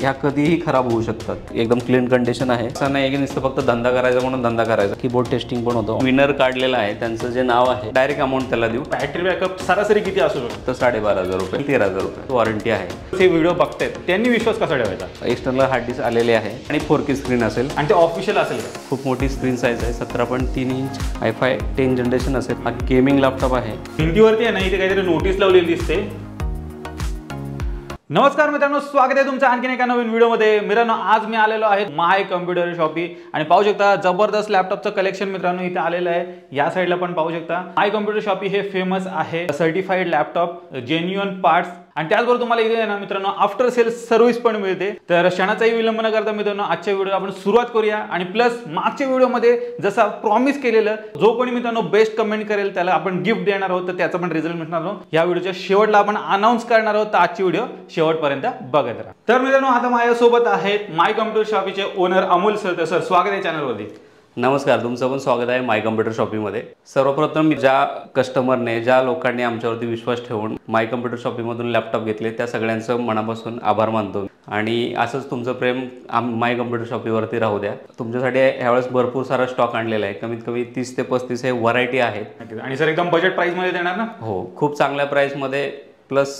ह्या कधीही खराब होऊ शकतात। एकदम क्लीन कंडिशन आहे, असं नाही की नुसतं फक्त धंदा करायचा म्हणून धंदा करायचा। कीबोर्ड टेस्टिंग पण होतं, विनर काढलेला आहे, त्यांचं जे नाव आहे डायरेक्ट अमाऊंट त्याला देऊ। बॅटरी बॅकअप सरासरी किती असू शकतो? 12,500 रुपये, 13,000 रुपये वॉरंटी आहे। हे व्हिडिओ बघतायत त्यांनी विश्वास कसा ठेवायचा? एक्सटर्नल हार्ड डिस्क आलेले आहे आणि 4K स्क्रीन असेल आणि ते ऑफिशियल असेल का? खूप मोठी स्क्रीन साईज आहे, 17.3 इंच, i5 10 जनरेशन असेल। हा गेमिंग लॅपटॉप आहे। हिंदीवरती आहे ना, इथे काहीतरी नोटीस लावलेली दिसते। नमस्कार मित्रांनो, स्वागत आहे तुमचं आणखीन एका नवीन व्हिडिओमध्ये। मित्रांनो, आज मी आलेलो आहे माय कम्प्युटर शॉपी आणि पाहू शकता जबरदस्त लॅपटॉपचं कलेक्शन मित्रांनो इथे आलेलं आहे। या साईडला पण पाहू शकता माय कम्प्युटर शॉपी हे फेमस आहे सर्टिफाईड लॅपटॉप, जेन्युइन पार्ट्स आणि त्याचबरोबर तुम्हाला इथे ना मित्रांनो आफ्टर सेल्स सर्व्हिस पण मिळते। तर क्षणाचाही विलंब न करता मित्रांनो आजच्या व्हिडिओ आपण सुरुवात करूया। आणि प्लस मागच्या व्हिडिओमध्ये जसा प्रॉमिस केलेलं, जो कोणी मित्रांनो बेस्ट कमेंट करेल त्याला आपण गिफ्ट देणार आहोत, तर त्याचा पण रिझल्ट मिळणार आहोत। या व्हिडिओच्या शेवटला आपण अनाउन्स करणार आहोत, तर आजची व्हिडिओ शेवटपर्यंत बघत राहा। तर मित्रांनो, आता माझ्यासोबत आहेत माय कम्प्युटर शॉपीचे ओनर अमोल सर। तर सर, स्वागत आहे चॅनलवरती। नमस्कार, तुमचं पण स्वागत आहे माय कम्प्युटर शॉपीमध्ये। सर्वप्रथम ज्या कस्टमरने, ज्या लोकांनी आमच्यावरती विश्वास ठेवून माय कम्प्युटर शॉपीमधून लॅपटॉप घेतले त्या सगळ्यांचं मनापासून आभार मानतो आणि असंच तुमचं प्रेम माय कम्प्युटर शॉपीवरती राहू द्या। तुमच्यासाठी यावेळेस भरपूर सारा स्टॉक आणलेला आहे, कमीत कमी 30 ते 35 हे व्हरायटी आहेत। आणि सर एकदम बजेट प्राइसमध्ये देणार ना? हो, खूप चांगल्या प्राईसमध्ये, प्लस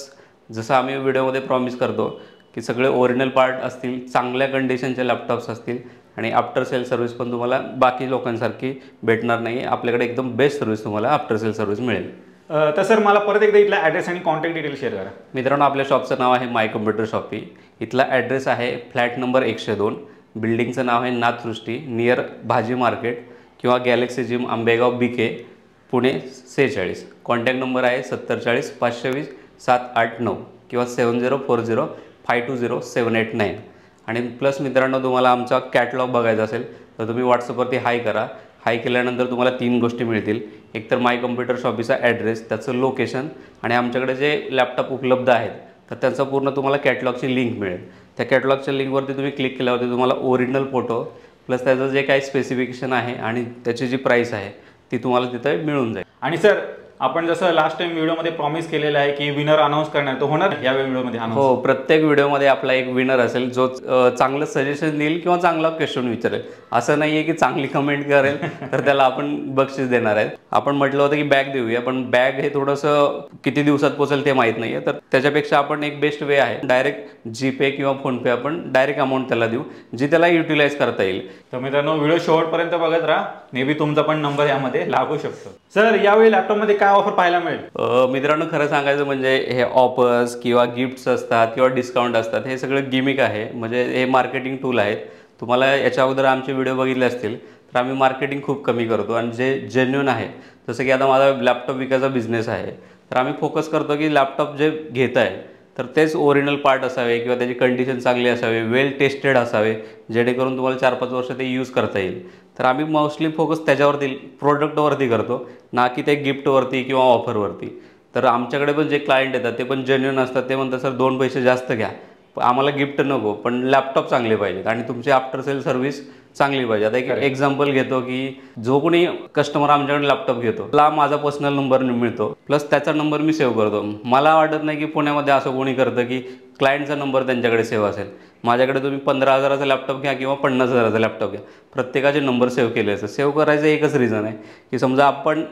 जसं आम्ही व्हिडिओमध्ये प्रॉमिस करतो की सगळे ओरिजिनल पार्ट असतील, चांगल्या कंडिशनचे लॅपटॉप्स असतील आणि आफ्टर सेल सर्व्हिस पण तुम्हाला बाकी लोकांसारखी भेटणार नाही। आपल्याकडे एकदम बेस्ट सर्व्हिस तुम्हाला आफ्टर सेल सर्व्हिस मिळेल। तर सर, मला परत एकदा इथला ॲड्रेस आणि कॉन्टॅक्ट डिटेल शेअर करा। मित्रांनो, आपल्या शॉपचं नाव आहे माय कम्प्युटर शॉपी। इथला ॲड्रेस आहे फ्लॅट नंबर 102, बिल्डिंगचं नाव आहे नाथसृष्टी, नियर भाजी मार्केट किंवा Galaxy gym, Ambegaon BK, Pune 46। Contact number आहे 7040 520 789 किंवा 7040 520 789। आणि प्लस मित्रांनो, तुम्हाला आमचा कॅटलॉग बघायचा असेल तर तुम्ही व्हॉट्सअपवरती हाय करा। हाय केल्यानंतर तुम्हाला 3 गोष्टी मिळतील। एकतर माय कम्प्युटर शॉपीचा ॲड्रेस, त्याचं लोकेशन आणि आमच्याकडे जे लॅपटॉप उपलब्ध आहेत तर त्यांचा पूर्ण तुम्हाला कॅटलॉगची लिंक मिळेल। त्या कॅटलॉगच्या लिंकवरती तुम्ही क्लिक केल्यावरती तुम्हाला ओरिजिनल फोटो प्लस त्याचं जे काही स्पेसिफिकेशन आहे आणि त्याची जी प्राईस आहे ती तुम्हाला तिथे मिळून जाईल। आणि सर, आपण जसं लास्ट टाइम व्हिडिओमध्ये प्रॉमिस केलेलं आहे की विनर अनाउन्स करणार, तो होणार या व्हिडिओमध्ये? हो, प्रत्येक व्हिडिओमध्ये आपला एक विनर असेल जो चांगलं सजेशन देईल किंवा चांगला क्वेश्चन विचारेल। असं नाही आहे की चांगली कमेंट करेल तर त्याला आपण बक्षीस देणार आहे। आपण म्हटलं होतं की बॅग देऊया, पण बॅग हे थोडंसं किती दिवसात पोहोचेल ते माहीत नाही आहे, तर त्याच्यापेक्षा आपण एक बेस्ट वे आहे डायरेक्ट जीपे किंवा फोनपे आपण डायरेक्ट अमाऊंट त्याला देऊ, जी त्याला युटिलाइज करता येईल। तर मित्रांनो, व्हिडिओ शेवटपर्यंत बघत राहा, मे बी तुमचा पण नंबर यामध्ये लागू शकतो। सर, यावेळी लॅपटॉपमध्ये काय ऑफर पाहायला मिळेल? मित्रांनो, खरं सांगायचं म्हणजे हे ऑफर्स किंवा गिफ्ट्स असतात किंवा डिस्काउंट असतात, हे सगळं गिमिक आहे, म्हणजे हे मार्केटिंग टूल आहेत। तुम्हाला याच्या अगोदर आमचे व्हिडिओ बघितले असतील तर आम्ही मार्केटिंग खूप कमी करतो आणि जे जेन्युइन आहे, जसं की आता माझा लॅपटॉप विकायचा बिझनेस आहे, तर आम्ही फोकस करतो की लॅपटॉप जे घेत आहे तर तेच ओरिजिनल पार्ट असावे किंवा त्याची कंडिशन चांगली असावे, वेल टेस्टेड असावे, जेणेकरून तुम्हाला 4-5 वर्ष ते यूज करता येईल। तर आम्ही मोस्टली फोकस त्याच्यावरती, प्रोडक्टवरती करतो, ना की ते गिफ्टवरती किंवा ऑफरवरती। तर आमच्याकडे पण जे क्लायंट येतात ते पण जेन्युइन असतात, ते म्हणतात सर 2 पैसे जास्त घ्या, आम्हाला गिफ्ट नको, पण लॅपटॉप चांगले पाहिजेत आणि तुमची आफ्टर सेल सर्व्हिस चांगली पाहिजे। आता एक एक्झाम्पल घेतो की जो कोणी कस्टमर आमच्याकडे लॅपटॉप घेतो त्याला माझा पर्सनल नंबर मिळतो, प्लस त्याचा नंबर मी सेव्ह करतो। मला वाटत नाही की पुण्यामध्ये असं कोणी करतं की क्लायंटचा नंबर त्यांच्याकडे सेव्ह असेल। माझ्याकडे तुम्ही 15,000चा लॅपटॉप घ्या किंवा 50,000चा लॅपटॉप घ्या, प्रत्येकाचे नंबर सेव्ह केले असतात। सेव्ह करायचं एकच रिझन आहे की समजा आपण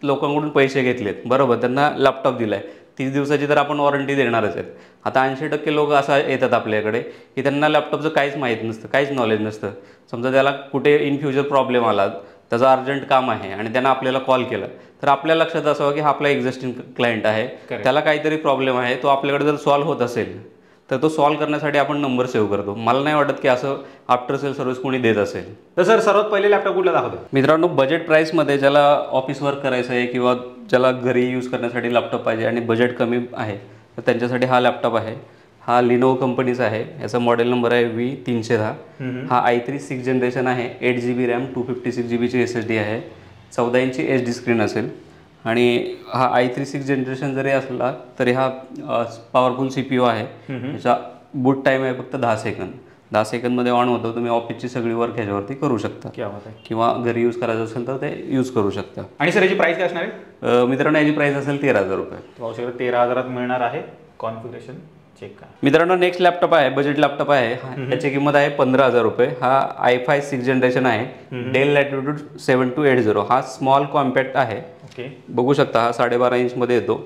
लोकांकडून पैसे घेतलेत, बरोबर, त्यांना लॅपटॉप दिला आहे, 30 दिवसाची तर आपण वॉरंटी देणारच आहेत। आता 80% लोक असं येतात आपल्याकडे की त्यांना लॅपटॉपचं काहीच माहीत नसतं, काहीच नॉलेज नसतं। समजा त्याला कुठे इन फ्युचर प्रॉब्लेम आला, त्याचं अर्जंट काम आहे आणि त्यानं आपल्याला कॉल केला, तर आपल्या लक्षात असावं की हा आपला एक्झिस्टिंग क्लायंट आहे, त्याला काहीतरी प्रॉब्लेम आहे, तो आपल्याकडे जर सॉल्व्ह होत असेल तर तो सॉल्व्ह करण्यासाठी आपण नंबर सेव्ह करतो। मला नाही वाटत की असं आफ्टर सेल सर्व्हिस कोणी देत असेल। तर सर, सर्वात पहिले लॅपटॉप कुठला दाखवतो? मित्रांनो, बजेट प्राईसमध्ये ज्याला ऑफिस वर्क करायचं आहे किंवा ज्याला घरी यूज करण्यासाठी लॅपटॉप पाहिजे आणि बजेट कमी आहे, तर त्यांच्यासाठी हा लॅपटॉप आहे। हा लिनोवो कंपनीचा आहे, याचा मॉडेल नंबर आहे V310। हा i3 6th जनरेशन आहे, 8GB रॅम, 256GB SSD आहे, 14 इंची HD स्क्रीन असेल आणि हा i3 6th जनरेशन जरी असला तरी हा पॉवरफुल CPU आहे। याचा बूट टाईम आहे फक्त 10 सेकंद। 10 सेकंदमध्ये ऑन होतो, तुम्ही ऑफिसची सगळी वर्क ह्याच्यावरती करू शकता किंवा घरी यूज करायचं असेल तर ते यूज करू शकता। आणि सर, याची प्राईस काय असणार आहे? मित्रांनो, याची प्राईस असेल 13,000 रुपये। 13,000 मिळणार आहे कॉन्फिगरेशन चेक करा मित्रांनो. नेक्स्ट लॅपटॉप आहे, बजेट लॅपटॉप आहे. याची किंमत आहे 15,000 रुपये. हा i5 6th जनरेशन आहे. Dell latitude 7280. हा स्मॉल कॉम्पॅक्ट आहे. ओके, बघू शकता हा 12.5 इंचमध्ये येतो.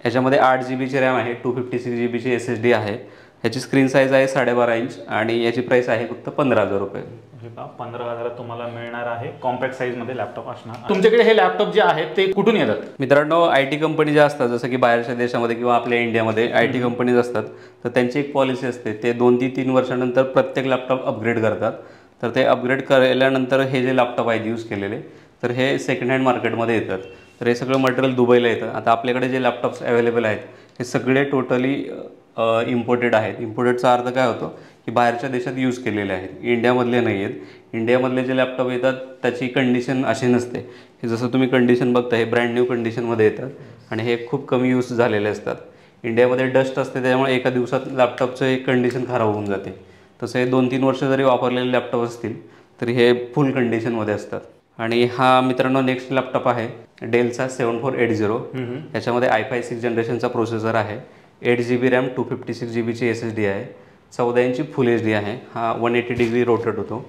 याच्यामध्ये 8 GB ची रॅम आहे, 256 GB ची SSD आहे. याची स्क्रीन साईज आहे 12.5 इंच आणि याची प्राइस आहे फक्त 15,000 रुपये. 15,000 तुम्हाला मिळणार आहे. कॉम्पॅक्ट साईज मध्ये लॅपटॉप असणार. तुमच्याकडे हे लॅपटॉप जे आहेत ते कुठून येतात? मित्रांनो, IT कंपनी ज्या असतात, जसं की बाहेरच्या देशामध्ये किंवा आपल्या इंडियामध्ये IT कंपनीज असतात, तर त्यांची एक पॉलिसी असते, ते 2 ते 3 वर्षानंतर प्रत्येक लॅपटॉप अपग्रेड करतात. तर ते अपग्रेड केल्यानंतर हे जे लॅपटॉप आहेत यूज केलेले, तर हे सेकंड हँड मार्केटमध्ये येतात. तर हे सगळं मटेरियल दुबईला येतं. आता आपल्याकडे जे लॅपटॉप्स अवेलेबल आहेत हे सगळे टोटली इम्पोर्टेड आहेत. इम्पोर्टेडचा अर्थ काय होतो की बाहेरच्या देशात यूज केलेले आहेत, इंडियामधले नाही आहेत. इंडियामधले जे लॅपटॉप येतात त्याची कंडिशन अशी नसते की जसं तुम्ही कंडिशन बघता, हे ब्रँड न्यू कंडिशनमध्ये येतात आणि हे खूप कमी यूज झालेले असतात. इंडियामध्ये डस्ट असते, त्यामुळे एका दिवसात लॅपटॉपचं एक कंडिशन खराब होऊन जाते. तसं हे 2-3 वर्ष जरी वापरलेले लॅपटॉप असतील तरी हे फुल कंडिशनमध्ये असतात. आणि हा मित्रांनो नेक्स्ट लॅपटॉप आहे डेलचा 7480. याच्यामध्ये i5 6th जनरेशनचा प्रोसेसर आहे. 8 GB रॅम, 256 GB ची SSD आहे. 14 इंची फुल HD आहे. हा 180 डिग्री रोटेट होतो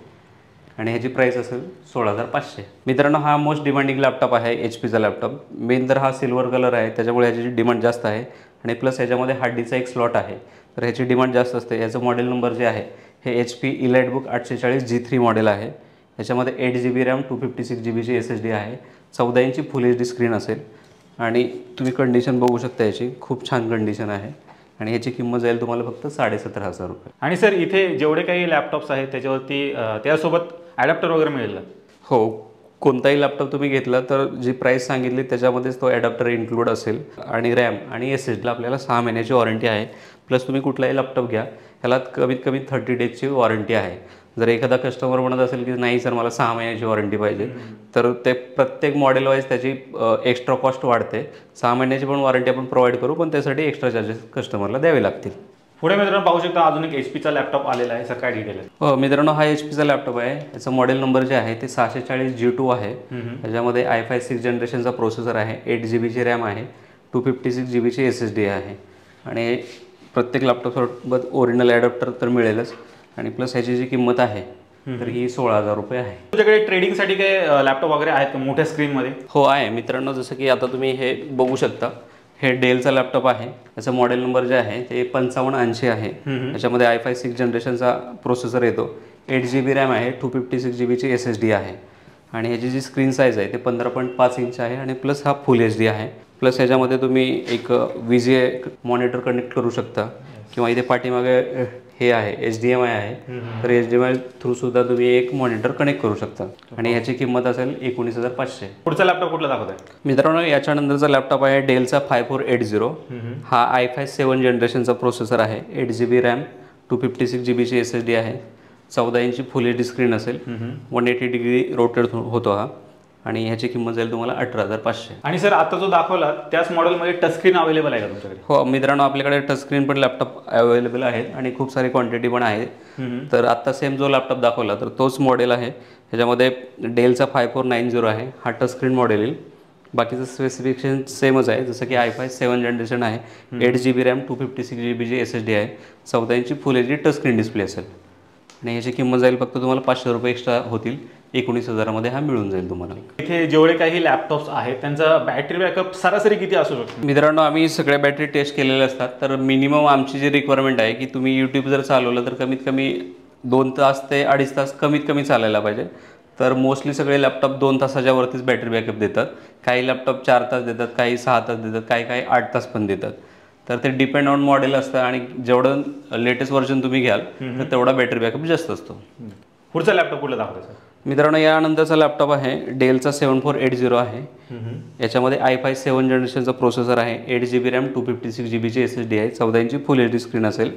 आणि ह्याची प्राइस असेल 16,500. मित्रांनो, हा मोस्ट डिमांडिंग लॅपटॉप आहे HPचा लॅपटॉप. मेन तर हा सिल्वर कलर आहे, त्याच्यामुळे ह्याची डिमांड जास्त आहे. आणि प्लस ह्याच्यामध्ये हार्डीचा एक स्लॉट आहे, तर ह्याची डिमांड जास्त असते. याचं मॉडेल नंबर जे आहे हे HP EliteBook 840 G3 मॉडेल आहे. याच्यामध्ये 8 GB रॅम, 256 GB ची SSD आहे. 14 इंची फुल HD स्क्रीन असेल आणि तुम्ही कंडिशन बघू शकता, याची खूप छान कंडिशन आहे. आणि ह्याची किंमत जाईल तुम्हाला फक्त 17,500 रुपये. आणि सर इथे जेवढे काही लॅपटॉप्स आहेत त्याच्यावरती त्यासोबत ॲडॅप्टर वगैरे मिळेल का? हो, कोणताही लॅपटॉप तुम्ही घेतला तर जी प्राईस सांगितली त्याच्यामध्येच तो ॲडॅप्टर इन्क्लूड असेल. आणि रॅम आणि SSDला आपल्याला 6 महिन्याची वॉरंटी आहे. प्लस तुम्ही कुठलाही लॅपटॉप घ्या त्याला कमीत कमी 30 डेजची वॉरंटी आहे. जर एखादा कस्टमर म्हणत असेल की नाही सर मला 6 महिन्याची वॉरंटी पाहिजे, तर ते प्रत्येक मॉडेल वाईज त्याची एक्स्ट्रा कॉस्ट वाढते. 6 महिन्याची पण वॉरंटी आपण प्रोव्हाइड करू, पण त्यासाठी एक्स्ट्रा चार्जेस कस्टमरला द्यावे लागतील. पुढे मित्रांनो पाहू शकता अजून एक HPचा लॅपटॉप आलेला आहे. सर काय डिटेल आहे? हो मित्रांनो, हा HPचा लॅपटॉप आहे. याचं मॉडेल नंबर जे आहे ते 640 G2 आहे. त्याच्यामध्ये i5 6th जनरेशनचा प्रोसेसर आहे. 8 GB ची रॅम आहे, 256 GB ची SSD आहे. आणि प्रत्येक लॅपटॉपसोबत ओरिजिनल ॲडॅप्टर तर मिळेलच. आणि प्लस ह्याची जी किंमत आहे तर ही 16,000 रुपये आहे. तुमच्याकडे ट्रेडिंगसाठी काही लॅपटॉप वगैरे आहेत का मोठ्या स्क्रीनमध्ये? हो आहे मित्रांनो. जसं की आता तुम्ही हे बघू शकता, हे डेलचा लॅपटॉप आहे. याचा मॉडेल नंबर जे आहे ते 5580 आहे. त्याच्यामध्ये i5 6th जनरेशनचा प्रोसेसर येतो. 8 GB रॅम आहे, 256 GB ची SSD आहे. आणि ह्याची जी स्क्रीन साईज आहे ते 15.5 इंच आहे. आणि प्लस हा फुल HD आहे. प्लस ह्याच्यामध्ये तुम्ही एक VGA मॉनिटर कनेक्ट करू शकता किंवा इथे पाठीमागे हे आहे HDMI आहे, तर HDMI थ्रू सुद्धा तुम्ही एक मॉनिटर कनेक्ट करू शकता. आणि ह्याची किंमत असेल 19,500. पुढचा लॅपटॉप कुठला दाखवत आहे? मित्रांनो, याच्यानंतरचा लॅपटॉप आहे डेलचा 5480. हा i5 7 जनरेशनचा प्रोसेसर आहे. 8 GB रॅम, 256 GB ची SSD आहे. 14 इंची फुल HD स्क्रीन असेल. 180 डिग्री रोटेट होतो हा. आणि ह्याची किंमत जाईल तुम्हाला 18,500. आणि सर आता जो दाखवला त्याच मॉडेलमध्ये टचस्क्रीन अवेलेबल आहे का तुमच्याकडे? हो मित्रांनो, आपल्याकडे टचस्क्रीन पण लॅपटॉप अवेलेबल आहेत आणि खूप सारी क्वांटिटी पण आहे. तर आत्ता सेम जो लॅपटॉप दाखवला तर तोच मॉडेल आहे. ह्याच्यामध्ये डेलचा 5490 आहे. हा टचस्क्रीन मॉडेल येईल. बाकीचं स्पेसिफिकेशन सेमच आहे, जसं की i5 7 जनरेशन आहे. 8 GB रॅम, 256 GB ची SSD आहे. 14 इंची फुल HD टचस्क्रीन डिस्प्ले असेल. आणि ह्याची किंमत जाईल फक्त तुम्हाला 500 रुपये एक्स्ट्रा होतील. 19,000 मध्ये हा मिळून जाईल तुम्हाला. इथे जेवढे काही लॅपटॉप्स आहेत त्यांचा बॅटरी बॅकअप सरासरी किती असू शकतो? मित्रांनो, आम्ही सगळ्या बॅटरी टेस्ट केलेले असतात. तर मिनिमम आमची जी रिक्वायरमेंट आहे की तुम्ही यूट्यूब जर चालवलं तर कमीत कमी 2 तास ते 2.5 तास कमीत कमी चालायला पाहिजे. तर मोस्टली सगळे लॅपटॉप 2 तासाच्या वरतीच बॅटरी बॅकअप देतात. काही लॅपटॉप 4 तास देतात, काही 6 तास देतात, काही 8 तास पण देतात. तर ते डिपेंड ऑन मॉडेल असतं आणि जेवढं लेटेस्ट व्हर्जन तुम्ही घ्याल तर तेवढा बॅटरी बॅकअप जास्त असतो. पुढचा लॅपटॉप कुठला दाखवतो सर? मित्रांनो, यानंतरचा लॅपटॉप आहे डेलचा 7480 आहे. याच्यामध्ये i5 7 जनरेशनचा प्रोसेसर आहे. 8 GB रॅम, 256 GB ची SSD आहे. 14 इंची फुल HD स्क्रीन असेल.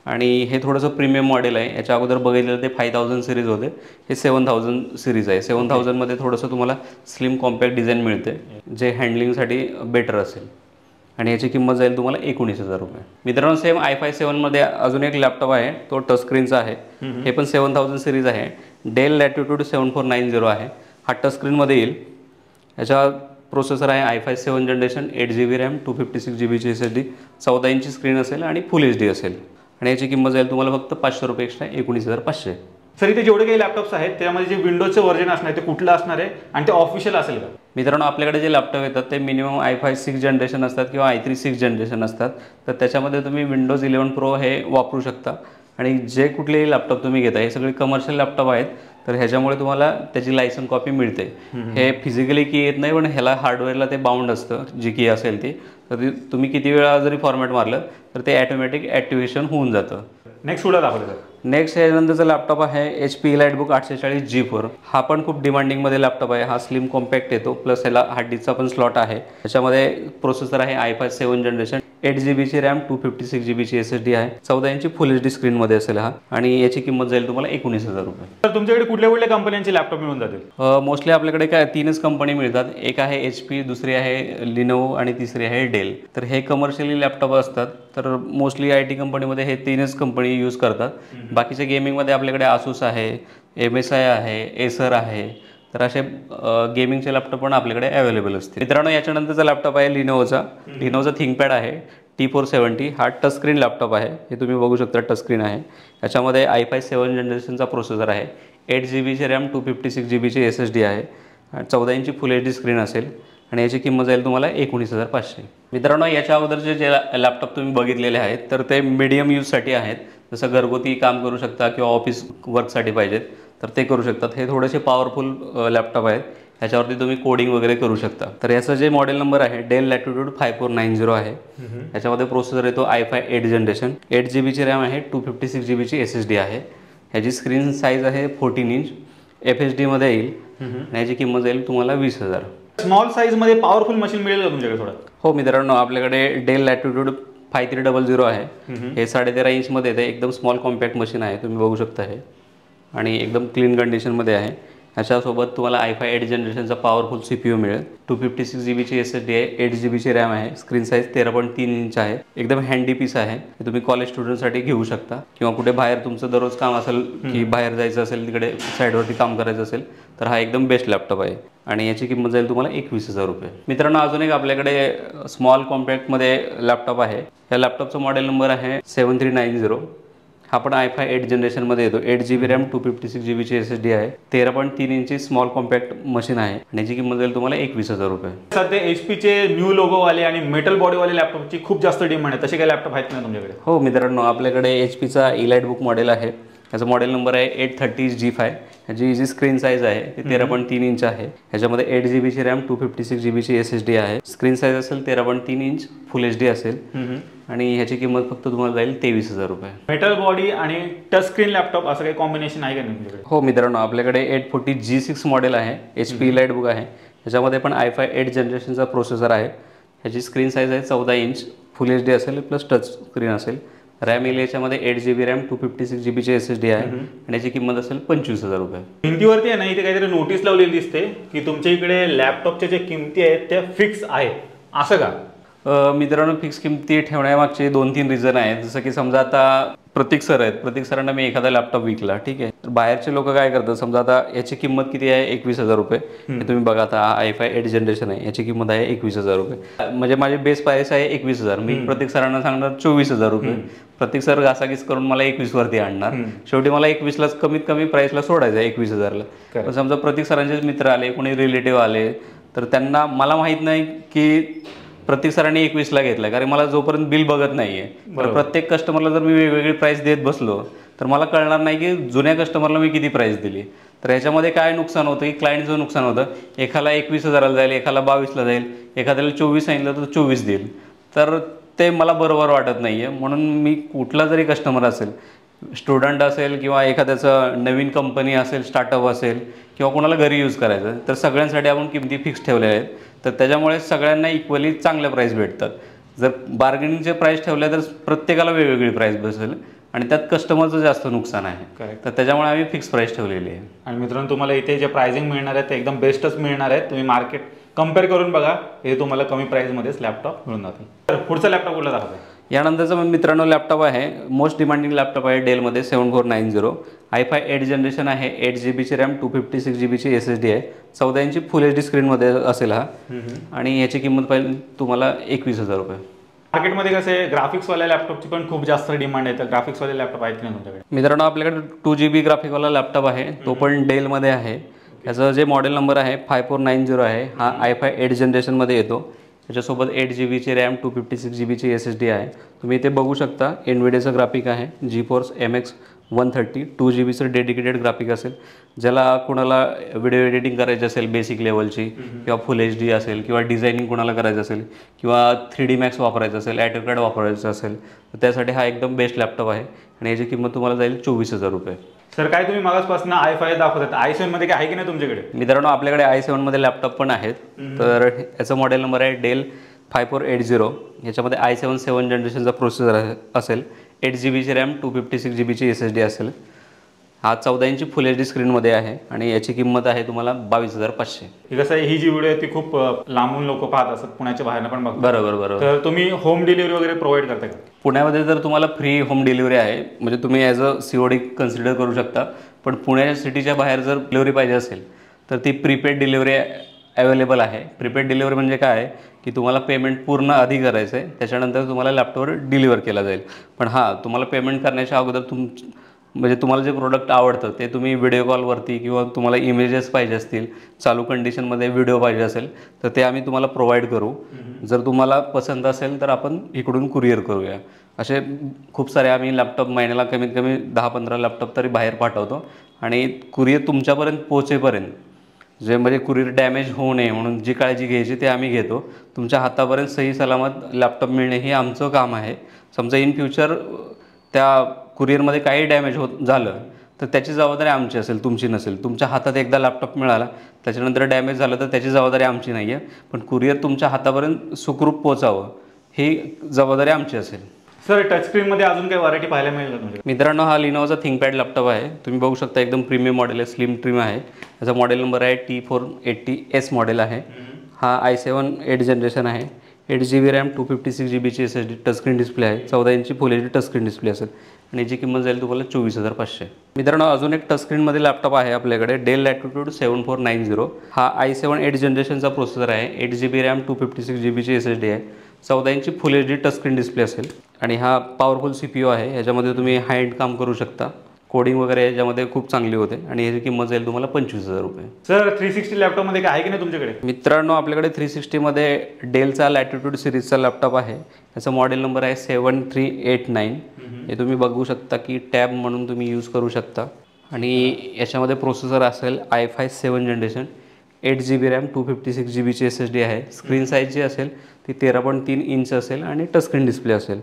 आणि हे थोडंसं प्रीमियम मॉडेल आहे. याच्या अगोदर बघितलं ते 5000 सिरीज होते, हे 7000 सिरीज आहे. 7000 मध्ये थोडंसं तुम्हाला स्लिम कॉम्पॅक्ट डिझाईन मिळते, जे हँडलिंगसाठी बेटर असेल. आणि याची किंमत जाईल तुम्हाला 19,000 रुपये. मित्रांनो, सेम i5 7 मध्ये अजून एक लॅपटॉप आहे, तो टच स्क्रीनचा आहे. हे पण 7000 सिरीज आहे. डेल लॅटिट्यूड 7490 आहे. हा टच स्क्रीनमध्ये येईल. याच्या प्रोसेसर आहे i5 7 generation, 8GB RAM, 256 GBची SSD, 14 इंची स्क्रीन असेल आणि फुल HD असेल आणि याची किंमत जाईल तुम्हाला फक्त ₹500 एक्स्ट्रा, 19,500. सर इथे जेवढे काही लॅपटॉप्स आहेत त्यामध्ये जे विंडोजचे व्हर्जन असणार आहे ते कुठलं असणार आहे आणि ते ऑफिशियल असेल का? मित्रांनो, आपल्याकडे जे लॅपटॉप येतात ते मिनिमम i5 6 जनरेशन असतात किंवा i3 6 जनरेशन असतात. तर त्याच्यामध्ये तुम्ही विंडोज 11 प्रो हे वापरू शकता आणि जे कुठलेही लॅपटॉप तुम्ही घेता हे सगळे कमर्शियल लॅपटॉप आहेत. तर ह्याच्यामुळे तुम्हाला त्याची लायसन कॉपी मिळते. हे फिजिकली की येत नाही, पण ह्याला हार्डवेअरला ते बाउंड असतं, जी की असेल ती. तर तुम्ही किती वेळा जरी फॉर्मॅट मारलं तर ते ॲटोमॅटिक ॲक्टिव्हेशन होऊन जातं. नेक्स्ट पुढे दाखवलं सर. नेक्स्ट याच्यानंतरचा लॅपटॉप आहे HP EliteBook 840G4. हा पण खूप डिमांडिंगमध्ये लॅपटॉप आहे. हा स्लिम कॉम्पॅक्ट येतो, प्लस ह्याला हार्ड डिस्कचा पण स्लॉट आहे. त्याच्यामध्ये प्रोसेसर आहे i5 7 जनरेशन, 8GBची रॅम, 256 GBची SSD आहे, 14 इंची फुल HD स्क्रीनमध्ये असेल हा आणि याची किंमत जाईल तुम्हाला ₹19,000. तर तुमच्याकडे कुठल्या कुठल्या कंपन्यांचे लॅपटॉप मिळून जातील? मोस्टली आपल्याकडे काय 3च कंपनी मिळतात. एक आहे HP, दुसरी आहे Lenovo आणि तिसरी आहे डेल. तर हे कमर्शियली लॅपटॉप असतात. तर मोस्टली IT कंपनीमध्ये हे 3च कंपनी यूज करतात. बाकीच्या गेमिंगमध्ये आपल्याकडे Asus आहे, MSI आहे, Acer आहे. तर असे गेमिंगचे लॅपटॉप पण आपल्याकडे अवेलेबल असते. मित्रांनो, याच्यानंतरचा लॅपटॉप आहे लिनोचा थिंकपॅड आहे T470. हा टच स्क्रीन लॅपटॉप आहे. हे तुम्ही बघू शकता, टच स्क्रीन आहे. याच्यामध्ये i5 7 जनरेशनचा प्रोसेसर आहे, 8GBची रॅम, 256 GBची SSD आहे, 14 इंची फुल HD स्क्रीन असेल आणि याची किंमत जाईल तुम्हाला ₹19,500. मित्रांनो, याच्या अगोदरचे जे लॅपटॉप तुम्ही बघितलेले आहेत तर ते मीडियम यूजसाठी आहेत. जसं घरगुती काम करू शकता किंवा ऑफिस वर्कसाठी पाहिजेत तर ते करू शकतात. हे थोडेसे पॉवरफुल लॅपटॉप आहेत. ह्याच्यावरती तुम्ही कोडिंग वगैरे करू शकता. तर याचं जे मॉडेल नंबर आहे डेल लॅटिट्यूड 5490 आहे. याच्यामध्ये प्रोसेसर येतो i5 8 जनरेशन, 8GBची रॅम आहे, 256 GBची SSD आहे. ह्याची स्क्रीन साईज आहे 14 इंच, FHDमध्ये येईल आणि याची किंमत जाईल तुम्हाला 20,000. स्मॉल साईजमध्ये पॉवरफुल मशीन मिळेल का तुमच्याकडे थोडं? हो मित्रांनो, आपल्याकडे डेल लॅटिट्यूड 5300 आहे. हे 13.5 इंचमध्ये येते. एकदम स्मॉल कॉम्पॅक्ट मशीन आहे, तुम्ही बघू शकता हे, आणि एकदम क्लीन कंडिशनमध्ये आहे. ह्याच्यासोबत तुम्हाला i5 8 जनरेशनचा पॉवरफुल CPU मिळेल, 256 GBची SSD आहे, 8GBची रॅम आहे, स्क्रीन साईज 13.3 इंच आहे. एकदम हँडी पीस आहे. हे तुम्ही कॉलेज स्टुडंटसाठी घेऊ शकता किंवा कुठे बाहेर तुमचं दररोज काम असेल की बाहेर जायचं असेल, तिकडे साईडवरती काम करायचं असेल तर हा एकदम बेस्ट लॅपटॉप आहे आणि याची किंमत जाईल तुम्हाला ₹21,000. मित्रांनो, अजून एक आपल्याकडे स्मॉल कॉम्पॅक्टमध्ये लॅपटॉप आहे. या लॅपटॉपचा मॉडेल नंबर आहे 7390. हा पण i5 8 जनरेशनमध्ये येतो, 8GB रॅम, 256 GBची SSD आहे, 13.3 इंची स्मॉल कॉम्पॅक्ट मशीन आहे आणि याची किंमत जाईल तुम्हाला ₹21,000. सध्या HPचे न्यू लोगोवाले आणि मेटल बॉडीवाले लॅपटॉपची खूप जास्त डिमांड आहे. तसे काही लॅपटॉप आहेत ना तुमच्याकडे? हो मित्रांनो, आपल्याकडे HPचा EliteBook मॉडेल आहे. याचा मॉडेल नंबर आहे 830G5. ह्याची जी स्क्रीन साईज आहे ती 13.3 इंच आहे. ह्याच्यामध्ये 8GBची रॅम, 256 GBची SSD आहे, स्क्रीन साईज असेल 13.3 इंच, फुल HD असेल आणि ह्याची किंमत फक्त तुम्हाला जाईल ₹23,000. मेटल बॉडी आणि टच स्क्रीन लॅपटॉप असं काही कॉम्बिनेशन आहे का तुमच्याकडे? हो मित्रांनो, आपल्याकडे 840G6 मॉडेल आहे, HP EliteBook आहे. ह्याच्यामध्ये पण i5 8 जनरेशनचा प्रोसेसर आहे. ह्याची स्क्रीन साईज आहे 14 इंच, फुल HD असेल प्लस टच स्क्रीन असेल. रॅम येईल याच्यामध्ये 8GB रॅम, 256 GBची SSD आहे आणि याची किंमत असेल ₹25,000. भिंतीवरती आहे ना, इथे काहीतरी नोटीस लावलेली दिसते की तुमच्या इकडे लॅपटॉपच्या ज्या किमती आहेत त्या फिक्स आहेत, असं का? मित्रांनो, फिक्स किमती ठेवण्यामागचे 2-3 रिझन आहेत. जसं की समजा आता प्रतीक सर आहेत, प्रतीक सरांना मी एखादा लॅपटॉप विकला, ठीक आहे, तर बाहेरचे लोक काय करतात, समजा आता याची किंमत किती आहे ₹21,000. हे तुम्ही बघा, आता i5 8 जनरेशन आहे, याची किंमत आहे ₹21,000. म्हणजे माझे बेस प्राइस आहे 21,000. मी प्रतीक सरांना सांगणार ₹24,000. प्रतीक सर घासाघीस करून मला 21 वरती आणणार. शेवटी मला 21लाच कमीत कमी प्राइसला सोडायचं आहे 21,000ला. पण समजा प्रतीक सरांचेच मित्र आले, कोणी रिलेटिव्ह आले, तर त्यांना मला माहीत नाही की प्रत्येक सरांनी 21ला घेतला, कारण मला जोपर्यंत बिल बघत नाहीये, तर प्रत्येक कस्टमरला जर मी वेगवेगळी प्राइस देत बसलो तर मला कळणार नाही की जुन्या कस्टमरला मी किती प्राइस दिली. तर याच्यामध्ये काय नुकसान होतं की क्लायंटचं नुकसान होतं. एखाला 21,000ला जाईल, एखाला 22ला जाईल, एखाद्याला 24 सांगितलं तर 24 देईल. तर ते मला बरोबर वाटत नाही आहे. म्हणून मी कुठला जरी कस्टमर असेल, स्टुडंट असेल किंवा एखाद्याचं नवीन कंपनी असेल, स्टार्टअप असेल किंवा कोणाला घरी यूज करायचं, तर सगळ्यांसाठी आपण किमती फिक्स ठेवल्या आहेत. तर त्याच्यामुळे सगळ्यांना इक्वली चांगल्या प्राईस भेटतात. जर बार्गेनिंगचे प्राईस ठेवले तर प्रत्येकाला वेगवेगळी प्राईस बसेल आणि त्यात कस्टमरचं जास्त नुकसान आहे. करेक्ट. तर त्याच्यामुळे आम्ही फिक्स प्राईस ठेवलेली आहे. आणि मित्रांनो, तुम्हाला इथे जे प्राइसिंग मिळणार आहे ते एकदम बेस्टच मिळणार आहे. तुम्ही मार्केट कम्पेअर करून बघा, हे तुम्हाला कमी प्राईसमध्येच लॅपटॉप मिळून जातील. तर पुढचा लॅपटॉप कुठला दाखवतो? यानंतरचा मित्रांनो लॅपटॉप आहे, मोस्ट डिमांडिंग लॅपटॉप आहे डेलमध्ये 7490. i5 8 जनरेशन आहे, 8 जीबीची रॅम, 256 जीबीची SSD आहे, 14 इंची फुल HD स्क्रीनमध्ये असेल हा. आणि याची किंमत पाहिजे तुम्हाला 21,000 रुपये. मार्केटमध्ये कसे ग्राफिक्सवाल्या लॅपटॉपची पण खूप जास्त डिमांड आहे, तर ग्राफिक्सवाले लॅपटॉप आहेत की नाही तुमच्याकडे? मित्रांनो आपल्याकडे 2GB ग्राफिकवाला लॅपटॉप आहे, तो पण डेलमध्ये आहे. याचा जे मॉडेल नंबर आहे 5490 आहे. हा i5 8 जनरेशनमध्ये येतो. त्याच्यासोबत 8 जीबीची रॅम, 256 जीबीची SSD आहे. तुम्ही इथे बघू शकता NVIDIAचं ग्राफिक आहे, GeForce MX 130. 2 जीबीचं डेडिकेटेड ग्राफिक असेल. ज्याला कोणाला व्हिडिओ एडिटिंग करायची असेल बेसिक लेवलची, किंवा फुल HD असेल, किंवा डिझायनिंग कोणाला करायचं असेल, किंवा 3D Max वापरायचं असेल, AutoCAD वापरायचं असेल, तर त्यासाठी हा एकदम बेस्ट लॅपटॉप आहे. आणि याची किंमत तुम्हाला जाईल 24,000 रुपये. सर काय तुम्ही मागासपासून i5 दाखवतात, i7 मध्ये काय आहे की नाही तुमच्याकडे? मित्रांनो आपल्याकडे i7 मध्ये लॅपटॉप पण आहेत. तर याचा मॉडेल नंबर आहे डेल 5480. याच्यामध्ये i7 7 जनरेशनचा प्रोसेसर असेल, 8 जीबीची रॅम, 256 जीबीची SSD असेल. हा 14 इंची फुल HD स्क्रीनमध्ये आहे आणि याची किंमत आहे तुम्हाला 22,500. हे कसं आहे, ही जी व्हिडिओ आहे ती खूप लांबून लोक पाहत असतात, पुण्याच्या बाहेरनं पण बघतात. बरोबर. तर तुम्ही होम डिलिव्हरी वगैरे प्रोव्हाइड करता का? पुण्यामध्ये तर तुम्हाला फ्री होम डिलिव्हरी आहे, म्हणजे तुम्ही ॲज अ COD कन्सिडर करू शकता. पण पुण्याच्या सिटीच्या बाहेर जर डिलिव्हरी पाहिजे असेल तर ती प्रीपेड डिलिव्हरी अवेलेबल आहे. प्रीपेड डिलिव्हरी म्हणजे काय आहे की तुम्हाला पेमेंट पूर्ण आधी करायचं आहे, त्याच्यानंतर तुम्हाला लॅपटॉपवर डिलिव्हर केला जाईल. पण हां, तुम्हाला पेमेंट करण्याच्या अगोदर म्हणजे तुम्हाला जे प्रोडक्ट आवडतं ते तुम्ही व्हिडिओ कॉलवरती, किंवा तुम्हाला इमेजेस पाहिजे असतील, चालू कंडिशनमध्ये व्हिडिओ पाहिजे असेल तर ते आम्ही तुम्हाला प्रोव्हाइड करू. जर तुम्हाला पसंत असेल तर आपण इकडून कुरिअर करूया. असे खूप सारे आम्ही लॅपटॉप महिन्याला कमीत कमी 10-15 लॅपटॉप तरी बाहेर पाठवतो. आणि कुरिअर तुमच्यापर्यंत पोहोचेपर्यंत, जे म्हणजे कुरिअर डॅमेज होऊ नये म्हणून जी काळजी घ्यायची ते आम्ही घेतो. तुमच्या हातापर्यंत सही सलामत लॅपटॉप मिळणे हे आमचं काम आहे. समजा इन फ्युचर त्या कुरिअरमध्ये काही डॅमेज झालं तर त्याची जबाबदारी आमची असेल, तुमची नसेल. तुमच्या हातात एकदा लॅपटॉप मिळाला, त्याच्यानंतर डॅमेज झालं तर त्याची जबाबदारी आमची नाही आहे. पण कुरिअर तुमच्या हातापर्यंत सुखरूप पोचावं ही जबाबदारी आमची असेल. सर टचस्क्रीनमध्ये अजून काही व्हरायटी पाहायला मिळेल का तुमच्याकडे? मित्रांनो हा लिनोवाचा थिंकपॅड लॅपटॉप आहे. तुम्ही बघू शकता एकदम प्रीमियम मॉडेल आहे, स्लिम ट्रिम आहे. याचा मॉडेल नंबर आहे T480S मॉडेल आहे. हा i7 8 जनरेशन आहे, 8 GB RAM, 256 जीबीची SSD, touchscreen display आहे, 14 इंची फुल HD टचस्क्रीन डिस्प्ले असेल. आणि याची किंमत जाईल तुम्हाला 24,500. मित्रांनो अजून एक टचस्क्रीनमध्ये लॅपटॉप आहे आपल्याकडे, डेल लॅटिट्यूड 7490. हा i7 8 जनरेशनचा प्रोसेसर आहे, 8 GB रॅम, 256 जीबीची SSD आहे, 14 इंची फुल HD टचस्क्रीन डिस्प्ले असेल. आणि हा पॉवरफुल CPU आहे. याच्यामध्ये तुम्ही हाय एंड काम करू शकता, कोडिंग वगैरे याच्यामध्ये खूप चांगली होते. आणि याची किंमत जाईल तुम्हाला 25,000 रुपये. सर 360 लॅपटॉपमध्ये काय आहे की नाही तुमच्याकडे? मित्रांनो आपल्याकडे 360मध्ये डेलचा लॅटिट्यूड सिरीजचा लॅपटॉप आहे. याचा मॉडेल नंबर आहे 7389. हे तुम्ही बघू शकता की टॅब म्हणून तुम्ही यूज करू शकता. आणि याच्यामध्ये प्रोसेसर असेल i5 7 generation, 8 GB RAM, 256 जीबीची SSD आहे. स्क्रीन साईज जी असेल ती 13.3 इंच असेल आणि टचस्क्रीन डिस्प्ले असेल.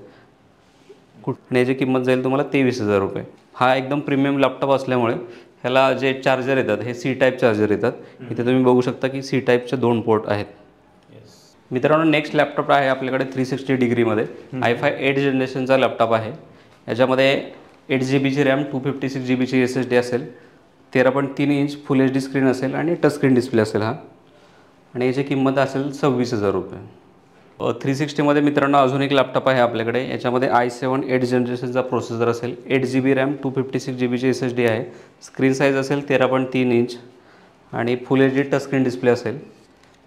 आणि याची किंमत जाईल तुम्हाला 23,000 रुपये. हा एकदम प्रीमियम लॅपटॉप असल्यामुळे ह्याला जे चार्जर येतात हे C टाईप चार्जर येतात. इथे तुम्ही बघू शकता की C टाईपचे 2 पोर्ट आहेत. मित्रांनो नेक्स्ट लॅपटॉप आहे आपल्याकडे 360 डिग्रीमध्ये, i5 8 जनरेशनचा लॅपटॉप आहे. याच्यामध्ये 8 जीबीची रॅम, 256 जीबीची SSD असेल, 13.3 इंच फुल HD स्क्रीन असेल आणि टचस्क्रीन डिस्प्ले असेल हा. आणि याची किंमत असेल 26,000 रुपये. 360मध्ये मित्रांनो अजून एक लॅपटॉप आहे आपल्याकडे. याच्यामध्ये i7 8 जनरेशनचा प्रोसेसर असेल, 8 GB रॅम, 256 जीबीची SSD आहे, स्क्रीन साईज असेल 13.3 इंच आणि फुल HD टचस्क्रीन डिस्प्ले असेल.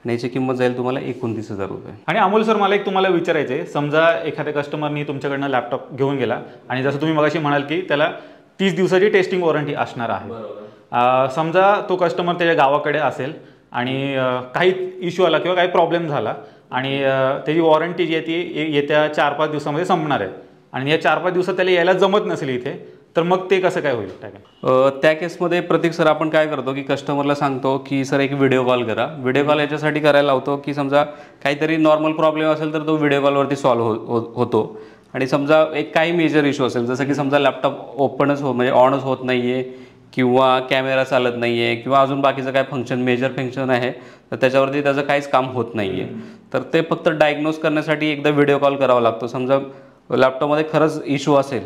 आणि याची किंमत जाईल तुम्हाला 29,000 रुपये. आणि अमोल सर मला एक तुम्हाला विचारायचं आहे, समजा एखाद्या कस्टमरनी तुमच्याकडनं लॅपटॉप घेऊन गेला आणि जसं तुम्ही मगाशी म्हणाल की त्याला 30 दिवसाची टेस्टिंग वॉरंटी असणार आहे. समजा तो कस्टमर त्याच्या गावाकडे असेल आणि काही इश्यू आला किंवा काही प्रॉब्लेम झाला आणि त्याची वॉरंटी जी आहे ती येत्या 4-5 दिवसामध्ये संपणार आहे आणि या 4-5 दिवसात त्याला यायला जमत नसेल इथे, तर मग ते कसं काय होईल? त्या केसमध्ये प्रतीक सर आपण काय करतो की कस्टमरला सांगतो की सर एक व्हिडिओ कॉल करा. व्हिडिओ कॉल याच्यासाठी करायला लावतो की समजा काहीतरी नॉर्मल प्रॉब्लेम असेल तर तो व्हिडिओ कॉलवरती सॉल्व्ह होतो. आणि समजा एक काही मेजर इश्यू असेल, जसं की समजा लॅपटॉप ओपनच म्हणजे ऑनच होत नाही आहे, किंवा कॅमेरा चालत नाही आहे, किंवा अजून बाकीचं काय फंक्शन मेजर फंक्शन आहे तर त्याच्यावरती त्याचं काहीच काम होत नाही आहे, तर ते फक्त डायग्नोज करण्यासाठी एकदा व्हिडिओ कॉल करावा लागतो. समजा लॅपटॉपमध्ये खरंच इश्यू असेल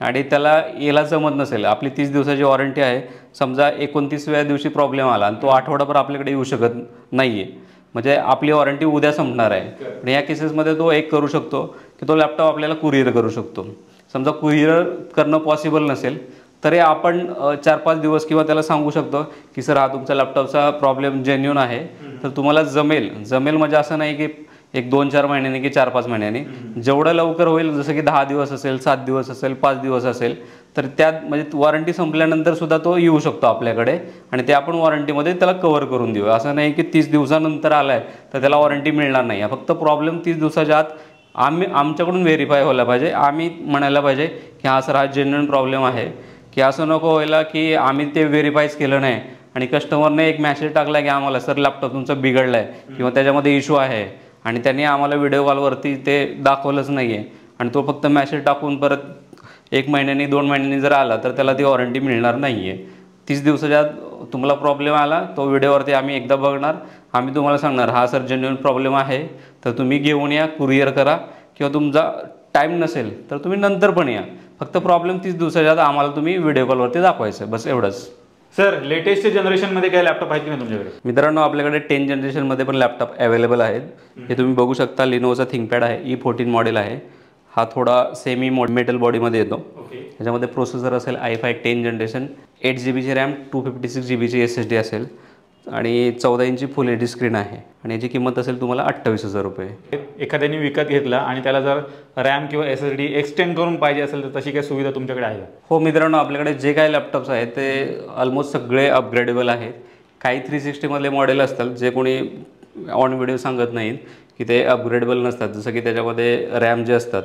आणि त्याला याला जमत नसेल, आपली 30 दिवसाची वॉरंटी आहे, समजा 29व्या दिवशी प्रॉब्लेम आला आणि तो आठवडाभर आपल्याकडे येऊ शकत नाही आहे, म्हणजे आपली वॉरंटी उद्या संपणार आहे. पण या केसेसमध्ये तो एक करू शकतो की तो लॅपटॉप आपल्याला कुरिअर करू शकतो. समजा कुरिअर करणं पॉसिबल नसेल तरी आपण 4-5 दिवस किंवा त्याला सांगू शकतो की सर हा तुमचा लॅपटॉपचा प्रॉब्लेम जेन्युइन आहे, तर तुम्हाला जमेल म्हणजे असं नाही की एक 2-4 महिन्यांनी की 4-5 महिन्यांनी, जेवढं लवकर होईल, जसं की 10 दिवस असेल, 7 दिवस असेल, 5 दिवस असेल, तर त्यात म्हणजे वॉरंटी संपल्यानंतर सुद्धा तो येऊ शकतो आपल्याकडे आणि ते आपण वॉरंटीमध्ये त्याला कव्हर करून देऊ. असं नाही की 30 दिवसानंतर आलाय तर त्याला वॉरंटी मिळणार नाही. फक्त प्रॉब्लेम 30 दिवसाच्या आत आमच्याकडून व्हेरीफाय व्हायला पाहिजे. आम्ही म्हणायला पाहिजे की हा सर हा जेन्युइन प्रॉब्लेम आहे, की असं नको व्हायला की आम्ही ते व्हेरीफायच केलं नाही आणि कस्टमरने एक मेसेज टाकला की आम्हाला सर लॅपटॉप तुमचा बिघडला आहे किंवा त्याच्यामध्ये इश्यू आहे आणि त्यांनी आम्हाला व्हिडिओ कॉलवरती ते दाखवलंच नाही आहे आणि तो फक्त मेसेज टाकून परत 1 महिन्यानी 2 महिन्यांनी जर आला तर त्याला ती वॉरंटी मिळणार नाही आहे. 30 दिवसाच्या तुम्हाला प्रॉब्लेम आला तो व्हिडिओवरती आम्ही एकदा बघणार, आम्ही तुम्हाला सांगणार हा सर जेन्युइन प्रॉब्लेम आहे तर तुम्ही घेऊन या, कुरिअर करा किंवा तुमचा टाईम नसेल तर तुम्ही नंतर पण या. फक्त प्रॉब्लेम 30 दिवसाच्या आत आम्हाला तुम्ही व्हिडिओ कॉलवरती दाखवायचं, बस एवढंच. सर लेटेस्ट जनरेशनमध्ये काय लॅपटॉप आहेत की नाही तुमच्याकडे? मित्रांनो आपल्याकडे 10 जनरेशनमध्ये पण लॅपटॉप अवेलेबल आहेत. हे तुम्ही बघू शकता, लिनोवोचा थिंकपॅड आहे, E14 मॉडेल आहे. हा थोडा सेमी मेटल बॉडीमध्ये येतो. त्याच्यामध्ये प्रोसेसर असेल i5 10 generation, 8 GB RAM, 256 GB SSD असेल आणि 14 इंची फुल HD स्क्रीन आहे आणि याची किंमत असेल तुम्हाला 28,000 रुपये. एखाद्याने विकत घेतला आणि त्याला जर रॅम किंवा SSD एक्सटेंड करून पाहिजे असेल तर तशी काही सुविधा तुमच्याकडे आहे का? हो मित्रांनो, आपल्याकडे जे काही लॅपटॉप्स आहेत ते ऑलमोस्ट सगळे अपग्रेडेबल आहेत. काही 360 मधले मॉडेल असतात जे कोणी ऑन व्हिडिओ सांगत नाहीत की ते अपग्रेडेबल नसतात. जसं की त्याच्यामध्ये रॅम जे असतात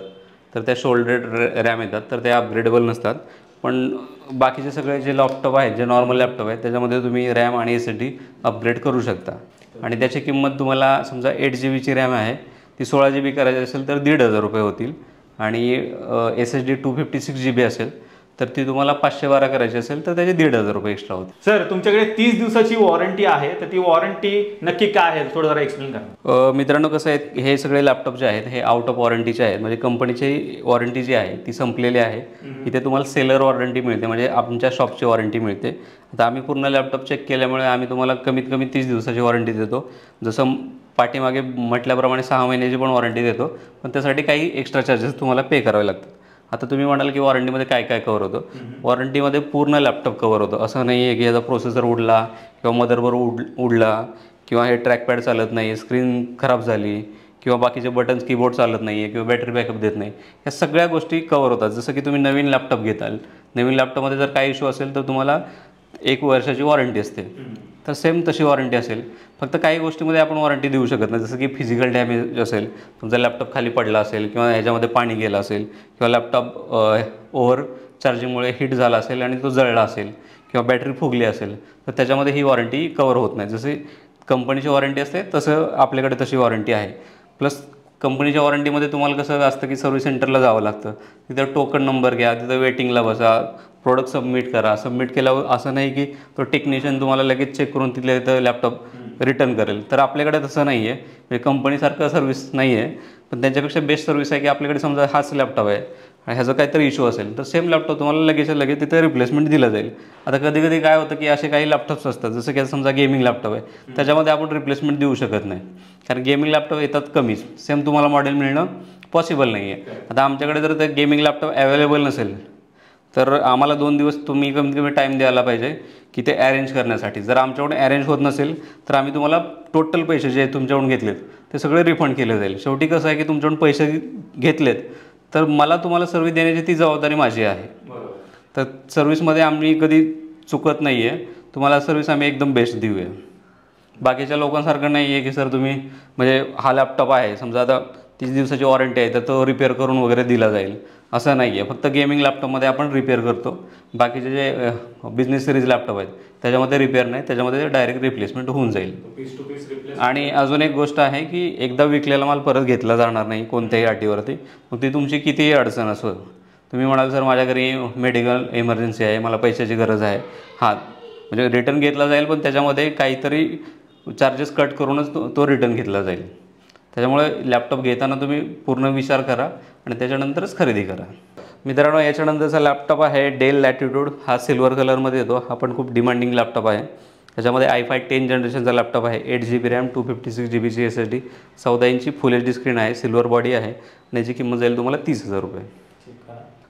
तर त्या शोल्डरेड रॅम येतात तर ते अपग्रेडेबल नसतात. पण बाकीचे सगळे जे लॅपटॉप आहेत, जे नॉर्मल लॅपटॉप आहेत, त्याच्यामध्ये तुम्ही रॅम आणि SSD अपग्रेड करू शकता आणि त्याची किंमत तुम्हाला समजा 8 GBची रॅम आहे ती 16 GB करायची असेल तर 1,500 रुपये होतील आणि SSD 256 GB असेल तर ती तुम्हाला 512 करायची असेल तर त्याचे 1,500 रुपये एक्स्ट्रा होते. सर तुमच्याकडे 30 दिवसाची वॉरंटी आहे तर ती वॉरंटी नक्की काय आहे थोडं जरा एक्सप्लेन करा. मित्रांनो कसं आहे, हे सगळे लॅपटॉप जे आहेत हे आउट ऑफ वॉरंटीचे आहेत. म्हणजे कंपनीची वॉरंटी जी आहे ती संपलेली आहे. इथे तुम्हाला सेलर वॉरंटी मिळते, म्हणजे आमच्या शॉपची वॉरंटी मिळते. आता आम्ही पूर्ण लॅपटॉप चेक केल्यामुळे आम्ही तुम्हाला कमीत कमी 30 दिवसाची वॉरंटी देतो. जसं पाठीमागे म्हटल्याप्रमाणे 6 महिन्याची पण वॉरंटी देतो, पण त्यासाठी काही एक्स्ट्रा चार्जेस तुम्हाला पे करावे लागतात. आता तुम्ही म्हणाल की वॉरंटीमध्ये काय काय कव्हर होतं. वॉरंटीमध्ये पूर्ण लॅपटॉप कव्हर होतं. असं नाही आहे की याचा प्रोसेसर उडला किंवा मदरबोर्ड उडला किंवा हे ट्रॅकपॅड चालत नाही, स्क्रीन खराब झाली किंवा बाकीचे बटन्स कीबोर्ड चालत नाही आहे किंवा बॅटरी बॅकअप देत नाही, ह्या सगळ्या गोष्टी कव्हर होतात. जसं की तुम्ही नवीन लॅपटॉप घेताल, नवीन लॅपटॉपमध्ये जर काही इश्यू असेल तर तुम्हाला 1 वर्षाची वॉरंटी असते. तर सेम तशी वॉरंटी असेल. फक्त काही गोष्टीमध्ये आपण वॉरंटी देऊ शकत नाही, जसं की फिजिकल डॅमेज असेल, तुमचा लॅपटॉप खाली पडला असेल किंवा ह्याच्यामध्ये पाणी गेलं असेल किंवा लॅपटॉप ओव्हर चार्जिंगमुळे हीट झाला असेल आणि तो जळला असेल किंवा बॅटरी फुगली असेल तर त्याच्यामध्ये ही वॉरंटी कव्हर होत नाही. जशी कंपनीची वॉरंटी असते तसं आपल्याकडे तशी वॉरंटी आहे. प्लस कंपनीच्या वॉरंटीमध्ये तुम्हाला कसं असतं की सर्व्हिस सेंटरला जावं लागतं, तिथं टोकन नंबर घ्या, तिथं वेटिंगला बसा, प्रोडक्ट सबमिट करा. सबमिट केल्यावर असं नाही की तो टेक्निशियन तुम्हाला लगेच चेक करून तिथल्या तिथं लॅपटॉप रिटर्न करेल. तर आपल्याकडे तसं नाही आहे, म्हणजे कंपनीसारखं सर्व्हिस नाही आहे. पण त्यांच्यापेक्षा बेस्ट सर्व्हिस आहे की आपल्याकडे समजा हाच लॅपटॉप आहे आणि ह्याचा काहीतरी इश्यू असेल तर सेम लॅपटॉप तुम्हाला लगेच तिथे रिप्लेसमेंट दिलं जाईल. आता कधी कधी काय होतं की असे काही लॅपटॉप्स असतात, जसं की समजा गेमिंग लॅपटॉप आहे, त्याच्यामध्ये आपण रिप्लेसमेंट देऊ शकत नाही कारण गेमिंग लॅपटॉप येतात कमीच, सेम तुम्हाला मॉडेल मिळणं पॉसिबल नाही आहे. आता आमच्याकडे जर ते गेमिंग लॅपटॉप अवेलेबल नसेल तर आम्हाला 2 दिवस तुम्ही कमीत कमी टाईम द्यायला पाहिजे की ते अरेंज करण्यासाठी. जर आमच्याकडून अरेंज होत नसेल तर आम्ही तुम्हाला टोटल पैसे जे तुमच्याकडून घेतलेत ते सगळे रिफंड केले जाईल. शेवटी कसं आहे की तुमच्याकडून पैसे घेतलेत तर मला तुम्हाला सर्व्हिस देण्याची ती जबाबदारी माझी आहे. तर सर्व्हिसमध्ये आम्ही कधी चुकत नाही आहे, तुम्हाला सर्व्हिस आम्ही एकदम बेस्ट देऊया. बाकीच्या लोकांसारखं नाही आहे की सर तुम्ही म्हणजे हा लॅपटॉप आहे समजा आता 30 दिवसाची वॉरंटी आहे तर तो रिपेअर करून वगैरे दिला जाईल, असं नाही आहे. फक्त गेमिंग लॅपटॉपमध्ये आपण रिपेअर करतो. बाकीचे जे बिझनेस सिरीज लॅपटॉप आहेत त्याच्यामध्ये रिपेअर नाही, त्याच्यामध्ये डायरेक्ट रिप्लेसमेंट होऊन जाईल. आणि अजून एक गोष्ट आहे की एकदा विकलेला माल परत घेतला जाणार नाही कोणत्याही अटीवरती. मग ती तुमची कितीही अडचण असो, तुम्ही म्हणाल सर माझ्या घरी मेडिकल इमर्जन्सी आहे, मला पैशाची गरज आहे, हां म्हणजे रिटर्न घेतला जाईल, पण त्याच्यामध्ये काहीतरी चार्जेस कट करूनच तो रिटर्न घेतला जाईल. त्याच्यामुळे लॅपटॉप घेताना तुम्ही पूर्ण विचार करा आणि त्याच्यानंतरच खरेदी करा. मित्रांनो, याच्यानंतरचा लॅपटॉप आहे डेल लॅटिट्यूड. हा सिल्वर कलरमध्ये येतो. हा पण खूप डिमांडिंग लॅपटॉप आहे त्याच्यामध्ये i5 10 जनरेशनचा लॅपटॉप आहे, 8 GB रॅम, 256 GBची SSD, 14 इंची फुल HD स्क्रीन आहे, सिल्वर बॉडी आहे आणि याची किंमत जाईल तुम्हाला 30,000 रुपये.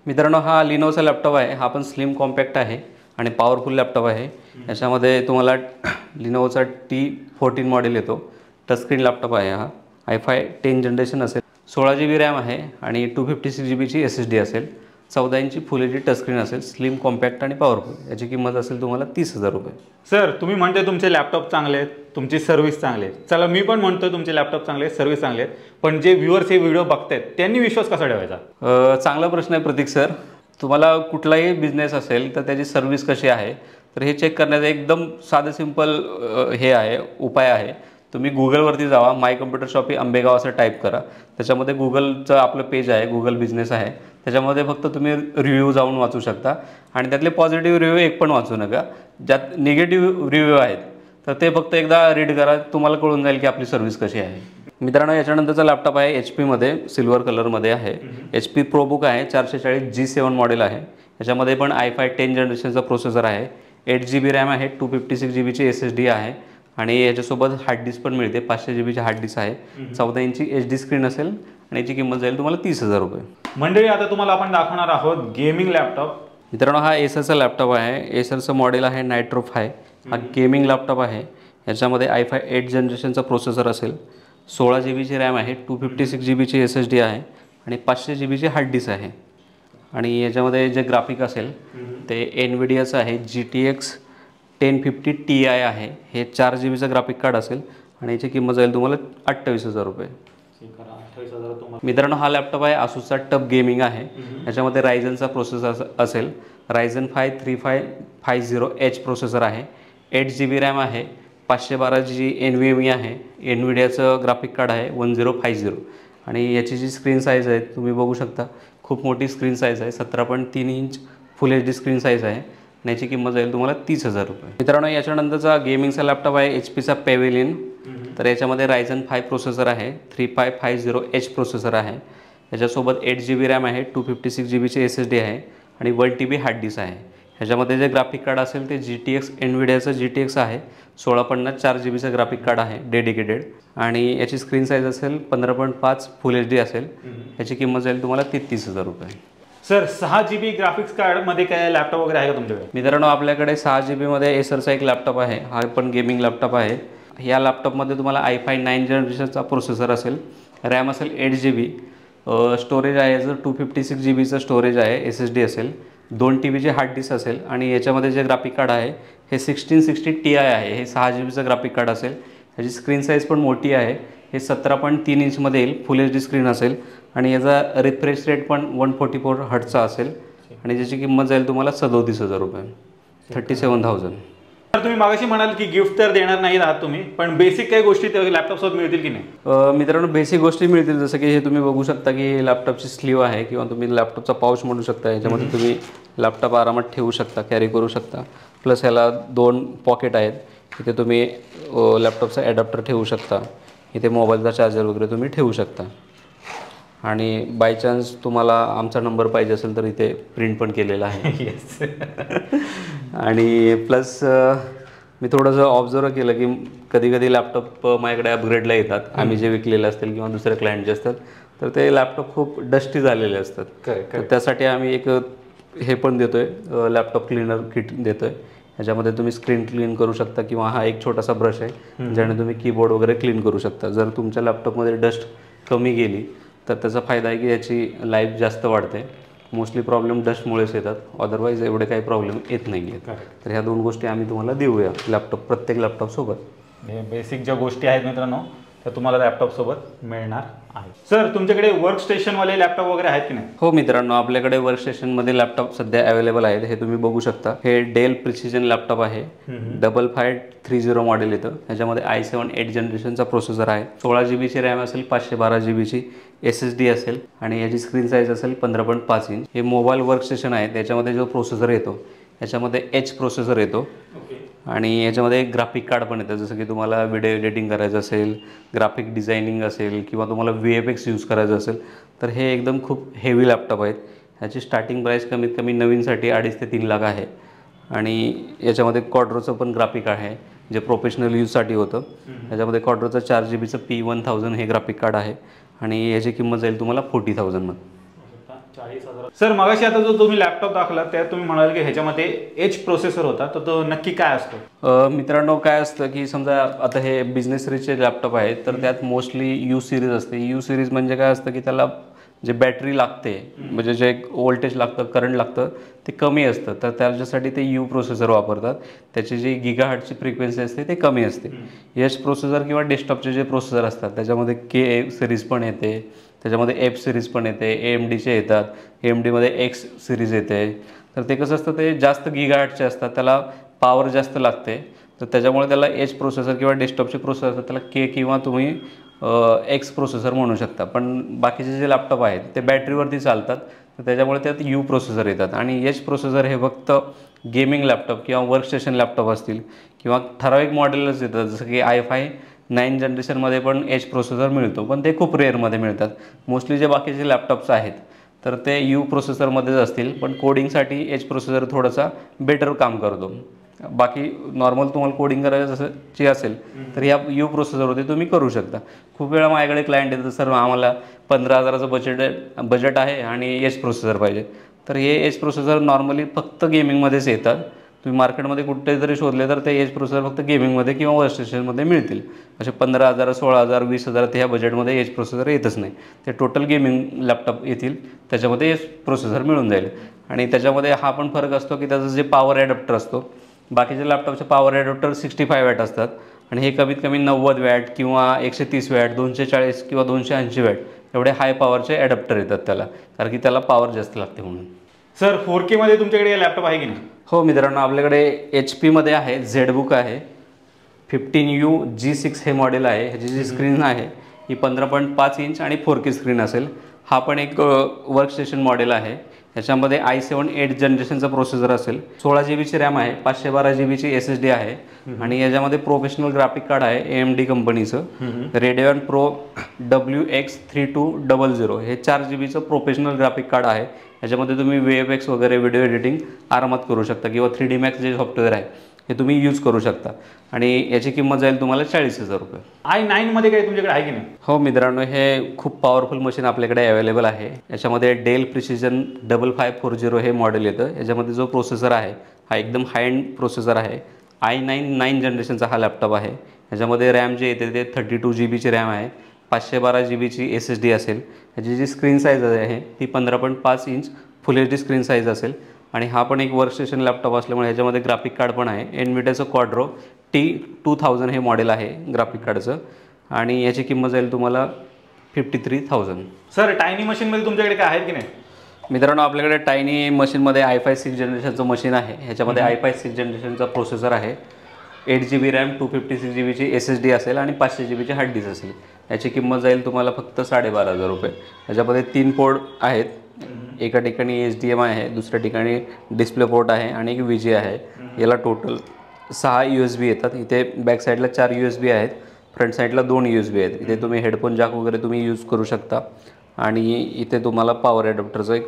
मित्रांनो, हा लिनोचा लॅपटॉप आहे. हा पण स्लिम कॉम्पॅक्ट आहे आणि पॉवरफुल लॅपटॉप आहे. याच्यामध्ये तुम्हाला लिनोचा T14 मॉडेल येतो. टचस्क्रीन लॅपटॉप आहे. हा i5 10 जनरेशन असेल, 16 GB रॅम आहे आणि 256 GBची SSD असेल, 14 इंची फुल HD टचस्क्रीन असेल, स्लिम कॉम्पॅक्ट आणि पॉवरफुल. याची किंमत असेल तुम्हाला 30,000 रुपये. सर, तुम्ही म्हणते तुमचे लॅपटॉप चांगले आहेत, तुमची सर्व्हिस चांगली आहे. चला, मी पण म्हणतो तुमचे लॅपटॉप चांगले आहेत, सर्व्हिस चांगली आहेत, पण जे व्ह्युअर्स हे व्हिडिओ बघतायत त्यांनी विश्वास कसा ठेवायचा? चांगला प्रश्न आहे प्रतीक सर. तुम्हाला कुठलाही बिझनेस असेल तर त्याची सर्व्हिस कशी आहे तर हे चेक करण्याचा एकदम साधं सिंपल हे आहे, उपाय आहे. तुम्ही गुगलवरती जावा, माय कम्प्युटर शॉपी आंबेगाव असं टाईप करा. त्याच्यामध्ये गुगलचं आपलं पेज आहे, गुगल बिझनेस आहे. त्याच्यामध्ये फक्त तुम्ही रिव्ह्यू जाऊन वाचू शकता आणि त्यातले पॉझिटिव्ह रिव्ह्यू एक पण वाचू नका. ज्यात निगेटिव्ह रिव्ह्यू आहेत तर ते फक्त एकदा रीड करा, तुम्हाला कळून जाईल की आपली सर्व्हिस कशी आहे. मित्रांनो, याच्यानंतरचा लॅपटॉप आहे HP सिल्वर कलरमध्ये आहे. HP ProBook आहे, 440 G7 मॉडेल आहे. याच्यामध्ये पण i5 10 जनरेशनचा प्रोसेसर आहे, 8 GB रॅम आहे, 256 GBची SSD आहे आणि याच्यासोबत हार्ड डिस्क पण मिळते. 500 GBची हार्ड डिस्क आहे, 14 इंची HD स्क्रीन असेल आणि याची किंमत जाईल तुम्हाला 30,000 रुपये. मंडळी, आता तुम्हाला आपण दाखवणार आहोत गेमिंग लॅपटॉप. मित्रांनो, हा एसरचा लॅपटॉप आहे. एसरचं मॉडेल आहे Nitro 5. हा गेमिंग लॅपटॉप आहे. याच्यामध्ये i5 8 जनरेशनचा प्रोसेसर असेल, 16 GBची रॅम आहे, 256 GBची SSD आहे आणि 500 GBची हार्ड डिस्क आहे. आणि याच्यामध्ये जे ग्राफिक असेल ते NVIDIAचं आहे, GTX 1050 Ti आहे. हे 4 GBचं ग्राफिक कार्ड असेल आणि याची किंमत जाईल तुम्हाला 28,000 रुपये. मित्रांनो, हा लॅपटॉप आहे Asusचा टफ गेमिंग आहे. याच्यामध्ये रायझनचा प्रोसेसर असेल, Ryzen 5 3550H प्रोसेसर आहे, 8 GB रॅम आहे, 512G NVMe आहे, NVIDIAचं ग्राफिक कार्ड आहे 1050 आणि याची जी स्क्रीन साईज आहे तुम्ही बघू शकता, खूप मोठी स्क्रीन साईज आहे, 17.3 इंच फुल HD स्क्रीन साईज आहे आणि याची किंमत जाईल तुम्हाला 30,000 रुपये. मित्रांनो, याच्यानंतरचा गेमिंगचा लॅपटॉप आहे HPचा Pavilion. तर याच्यामध्ये Ryzen 5 प्रोसेसर आहे, 3550H प्रोसेसर आहे. याच्यासोबत 8 GB रॅम आहे, 256 GBची SSD आहे आणि 1 TB हार्ड डिस्क आहे. ह्याच्यामध्ये जे ग्राफिक कार्ड असेल ते GTX NVIDIAचं GTX आहे, 1650 4 GBचं ग्राफिक कार्ड आहे डेडिकेटेड आणि याची स्क्रीन साईज असेल 15.5 फुल HD असेल. याची किंमत जाईल तुम्हाला 33,000 रुपये. सर, 6 GB ग्राफिक्स कार्डमध्ये काय लॅपटॉप वगैरे आहे का तुमच्याकडे? मित्रांनो, आपल्याकडे 6 GBमध्ये एसरचा एक लॅपटॉप आहे. हा पण गेमिंग लॅपटॉप आहे. या लॅपटॉपमध्ये तुम्हाला i5 9 जनरेशनचा प्रोसेसर असेल, रॅम असेल 8 GB, स्टोरेज आहे जर 256 GBचं स्टोरेज आहे, SSD असेल, 2 TBची हार्ड डिस्क असेल आणि याच्यामध्ये जे ग्राफिक कार्ड आहे हे 1660 Ti आहे. हे 6 GBचं ग्राफिक कार्ड असेल. ह्याची स्क्रीन साईज पण मोठी आहे. हे 17.3 इंचमध्ये येईल, फुल HD स्क्रीन असेल आणि याचा रिफ्रेश रेट पण 144 हर्ट्जचा असेल आणि ज्याची किंमत जाईल तुम्हाला 37,000 रुपये, 37,000. तर तुम्ही मागाशी म्हणाल की गिफ्ट तर देणार नाही आहात तुम्ही, पण बेसिक काही गोष्टी लॅपटॉपसोबत मिळतील की नाही? मित्रांनो, बेसिक गोष्टी मिळतील. जसं की हे तुम्ही बघू शकता की हे लॅपटॉपची स्लीव आहे किंवा तुम्ही लॅपटॉपचा पाऊच म्हणू शकता. याच्यामध्ये तुम्ही लॅपटॉप आरामात ठेवू शकता, कॅरी करू शकता. प्लस ह्याला 2 पॉकेट आहेत. इथे तुम्ही लॅपटॉपचा ॲडॅप्टर ठेवू शकता. इथे मोबाईलचा चार्जर वगैरे तुम्ही ठेवू शकता आणि बाय चान्स तुम्हाला आमचा नंबर पाहिजे असेल तर इथे प्रिंट पण केलेला आहे. आणि प्लस मी थोडंसं ऑब्झर्व केलं की कधी कधी लॅपटॉप माझ्याकडे अपग्रेडला येतात, आम्ही जे विकलेले असतील किंवा दुसरे क्लायंट जे असतात तर ते लॅपटॉप खूप डस्टी झालेले असतात. तर त्यासाठी आम्ही एक हे पण देतो आहे, लॅपटॉप क्लीनर किट देतो आहे. ह्याच्यामध्ये तुम्ही स्क्रीन क्लीन करू शकता किंवा हा एक छोटासा ब्रश आहे ज्याने तुम्ही कीबोर्ड वगैरे क्लीन करू शकता. जर तुमच्या लॅपटॉपमध्ये डस्ट कमी गेली तर त्याचा फायदा आहे की याची लाईफ जास्त वाढते. मोस्टली प्रॉब्लेम डस्टमुळेच येतात, अदरवाईज एवढे काही प्रॉब्लेम येत नाही आहेत. तर ह्या 2 गोष्टी आम्ही तुम्हाला देऊया प्रत्येक लॅपटॉपसोबत. हे बेसिक ज्या गोष्टी आहेत मित्रांनो त्या तुम्हाला लॅपटॉपसोबत मिळणार आहे. सर, तुमच्याकडे वर्क स्टेशनवाले लॅपटॉप वगैरे आहेत की नाही? हो मित्रांनो, आपल्याकडे वर्क स्टेशनमध्ये लॅपटॉप सध्या अवेलेबल आहेत. हे तुम्ही बघू शकता. हे डेल प्रिसिजन लॅपटॉप आहे, 5530 मॉडेल येतं. ह्याच्यामध्ये i7 8 जनरेशनचा प्रोसेसर आहे, 16 GBची रॅम असेल, 512 GBची SSD असेल आणि याची स्क्रीन साईज असेल 15.5 इंच. हे मोबाईल वर्क स्टेशन आहे. त्याच्यामध्ये जो प्रोसेसर येतो याच्यामध्ये H प्रोसेसर येतो आणि याच्यामध्ये एक ग्राफिक कार्ड पण येतं. जसं की तुम्हाला व्हिडिओ एडिटिंग करायचं असेल, ग्राफिक डिझायनिंग असेल किंवा तुम्हाला VFX यूज करायचं असेल तर हे एकदम खूप हेवी लॅपटॉप आहेत. ह्याची स्टार्टिंग प्राईस कमीत कमी नवीनसाठी 2.5 ते 3 लाख आहे आणि याच्यामध्ये क्वाड्रोचं पण ग्राफिक आहे. जे प्रोफेशनल यूजसाठी होतं. त्याच्यामध्ये क्वाड्रोचं 4 GB P1000 हे ग्राफिक कार्ड आहे आणि याची किंमत जाईल तुम्हाला 40,000मध्ये. सर मगाशी आता जो तुम्ही लॅपटॉप दाखवला त्यात तुम्ही म्हणाल की ह्याच्यामध्ये एच प्रोसेसर होता, तर तो नक्की काय असतो? मित्रांनो, काय असतं की समजा आता हे बिझनेस रिचचे लॅपटॉप आहेत, तर त्यात मोस्टली यू सिरीज असते. यू सिरीज म्हणजे काय असतं की त्याला जे बॅटरी लागते, म्हणजे जे वोल्टेज लागतं, करंट लागतं, ते कमी असतं. तर त्याच्यासाठी ते यू प्रोसेसर वापरतात. त्याची जी गिगाहर्ट्जची फ्रिक्वेन्सी असते ते कमी असते. एच प्रोसेसर किंवा डेस्कटॉपचे जे प्रोसेसर असतात त्याच्यामध्ये के सिरीज पण येते, त्याच्यामध्ये एफ सिरीज पण येते, AMDचे येतात, AMDमध्ये एक्स सिरीज येते. तर ते कसं असतं, ते जास्त गिगाहर्ट्जचे असतात, त्याला पॉवर जास्त लागते. तर त्याच्यामुळे त्याला एच प्रोसेसर किंवा डेस्कटॉपचे प्रोसेसर असतात त्याला के किंवा तुम्ही एक्स प्रोसेसर म्हणू शकता. पण बाकीचे जे लॅपटॉप आहेत ते बॅटरीवरती चालतात, तर त्याच्यामुळे त्यात यू प्रोसेसर येतात. आणि एच प्रोसेसर हे फक्त गेमिंग लॅपटॉप किंवा वर्कस्टेशन लॅपटॉप असतील किंवा ठराविक मॉडेलच येतात, जसं की i5 9 जनरेशनमध्ये पण एच प्रोसेसर मिळतो, पण ते खूप रेअरमध्ये मिळतात. मोस्टली जे बाकीचे लॅपटॉप्स आहेत तर ते यू प्रोसेसरमध्येच असतील, पण कोडिंगसाठी एच प्रोसेसर थोडासा बेटर काम करतो. बाकी नॉर्मल तुम्हाला कोडिंग करायचं जसंची असेल तर ह्या यू प्रोसेसरवरती तुम्ही करू शकता. खूप वेळा माझ्याकडे क्लायंट येतं, सर आम्हाला 15,000चं बजेट आहे आणि एच प्रोसेसर पाहिजे. तर हे एच प्रोसेसर नॉर्मली फक्त गेमिंगमध्येच येतात. तुम्ही मार्केटमध्ये कुठे जरी शोधले तर ते एच प्रोसेसर फक्त गेमिंगमध्ये किंवा वर्कस्टेशनमध्ये मिळतील. असे 15,000, 16,000, 20,000 ते ह्या बजेटमध्ये एच प्रोसेसर येतच नाही. ते टोटल गेमिंग लॅपटॉप येतील त्याच्यामध्ये एच प्रोसेसर मिळून जाईल. आणि त्याच्यामध्ये हा पण फरक असतो की त्याचं जे पॉवर ॲडॅप्टर असतो, बाकीच्या लॅपटॉपचे पॉवर ॲडॅप्टर 65 वॅट असतात आणि हे कमीत कमी 90 वॅट किंवा 130 वॅट, 240 किंवा 280 वॅट एवढे हाय पॉवरचे ॲडॅप्टर येतात त्याला, कारण की त्याला पॉवर जास्त लागते म्हणून. सर 4K मध्ये तुमच्याकडे लॅपटॉप आहे की नाही? हो मित्रांनो, आपल्याकडे HP आहे, झेडबुक आहे, 15U G6 हे मॉडेल आहे. ह्याची जी स्क्रीन आहे ही 15.5 इंच आणि 4K स्क्रीन असेल. हा पण एक वर्कस्टेशन मॉडेल आहे. ह्याच्यामध्ये i7 8 जनरेशनचा प्रोसेसर असेल, 16 GB रॅम आहे, 512 GB SSD आहे आणि याच्यामध्ये प्रोफेशनल ग्राफिक कार्ड आहे AMD कंपनीचं, Radeon Pro WX 3200. हे 4 GB प्रोफेशनल ग्राफिक कार्ड आहे. याच्यामध्ये तुम्ही VFX वगैरे व्हिडिओ एडिटिंग आरामात करू शकता किंवा 3D Max जे सॉफ्टवेअर आहे हे तुम्ही यूज करू शकता आणि याची किंमत जाईल तुम्हाला 40,000 रुपये. i9 मध्ये काही तुमच्याकडे आहे की नाही? हो मित्रांनो, हे खूप पॉवरफुल मशीन आपल्याकडे अवेलेबल आहे. याच्यामध्ये डेल प्रिसिजन 5540 हे मॉडेल येतं. याच्यामध्ये जो प्रोसेसर आहे हा एकदम हाय एंड प्रोसेसर आहे. i9 9 जनरेशनचा हा लॅपटॉप आहे. याच्यामध्ये रॅम जे येते ते 32 GB रॅम आहे, 512 GB SSD असेल. ह्याची जी स्क्रीन साईज आहे ती 15.5 इंच फुल HD स्क्रीन साईज असेल आणि हा पण एक वर्कस्टेशन लॅपटॉप असल्यामुळे ह्याच्यामध्ये ग्राफिक कार्ड पण आहे. NVIDIAचं क्वाड्रो T2000 हे मॉडेल आहे ग्राफिक कार्डचं आणि याची किंमत जाईल तुम्हाला 53,000. सर टायनी मशीनमध्ये तुमच्याकडे काय आहे की नाही? मित्रांनो, आपल्याकडे टायनी मशीनमध्ये i5 6 जनरेशनचं मशीन आहे. ह्याच्यामध्ये i5 6 जनरेशनचा प्रोसेसर आहे, 8 GB रॅम, 256 GB SSD असेल आणि 500 GB हार्ड डिस्क असेल. याची किंमत जाईल तुम्हाला फक्त 12,500 रुपये. याच्यामध्ये 3 पोर्ट आहेत, एका ठिकाणी HDMI आहे, दुसऱ्या ठिकाणी डिस्प्ले पोर्ट आहे आणि एक VGA आहे. याला टोटल 6 USB येतात. इथे बॅक साईडला 4 USB आहेत, फ्रंट साईडला 2 USB आहेत. इथे तुम्ही हेडफोन जॅक वगैरे तुम्ही यूज करू शकता आणि इथे तुम्हाला पॉवर ॲडॅप्टरचं एक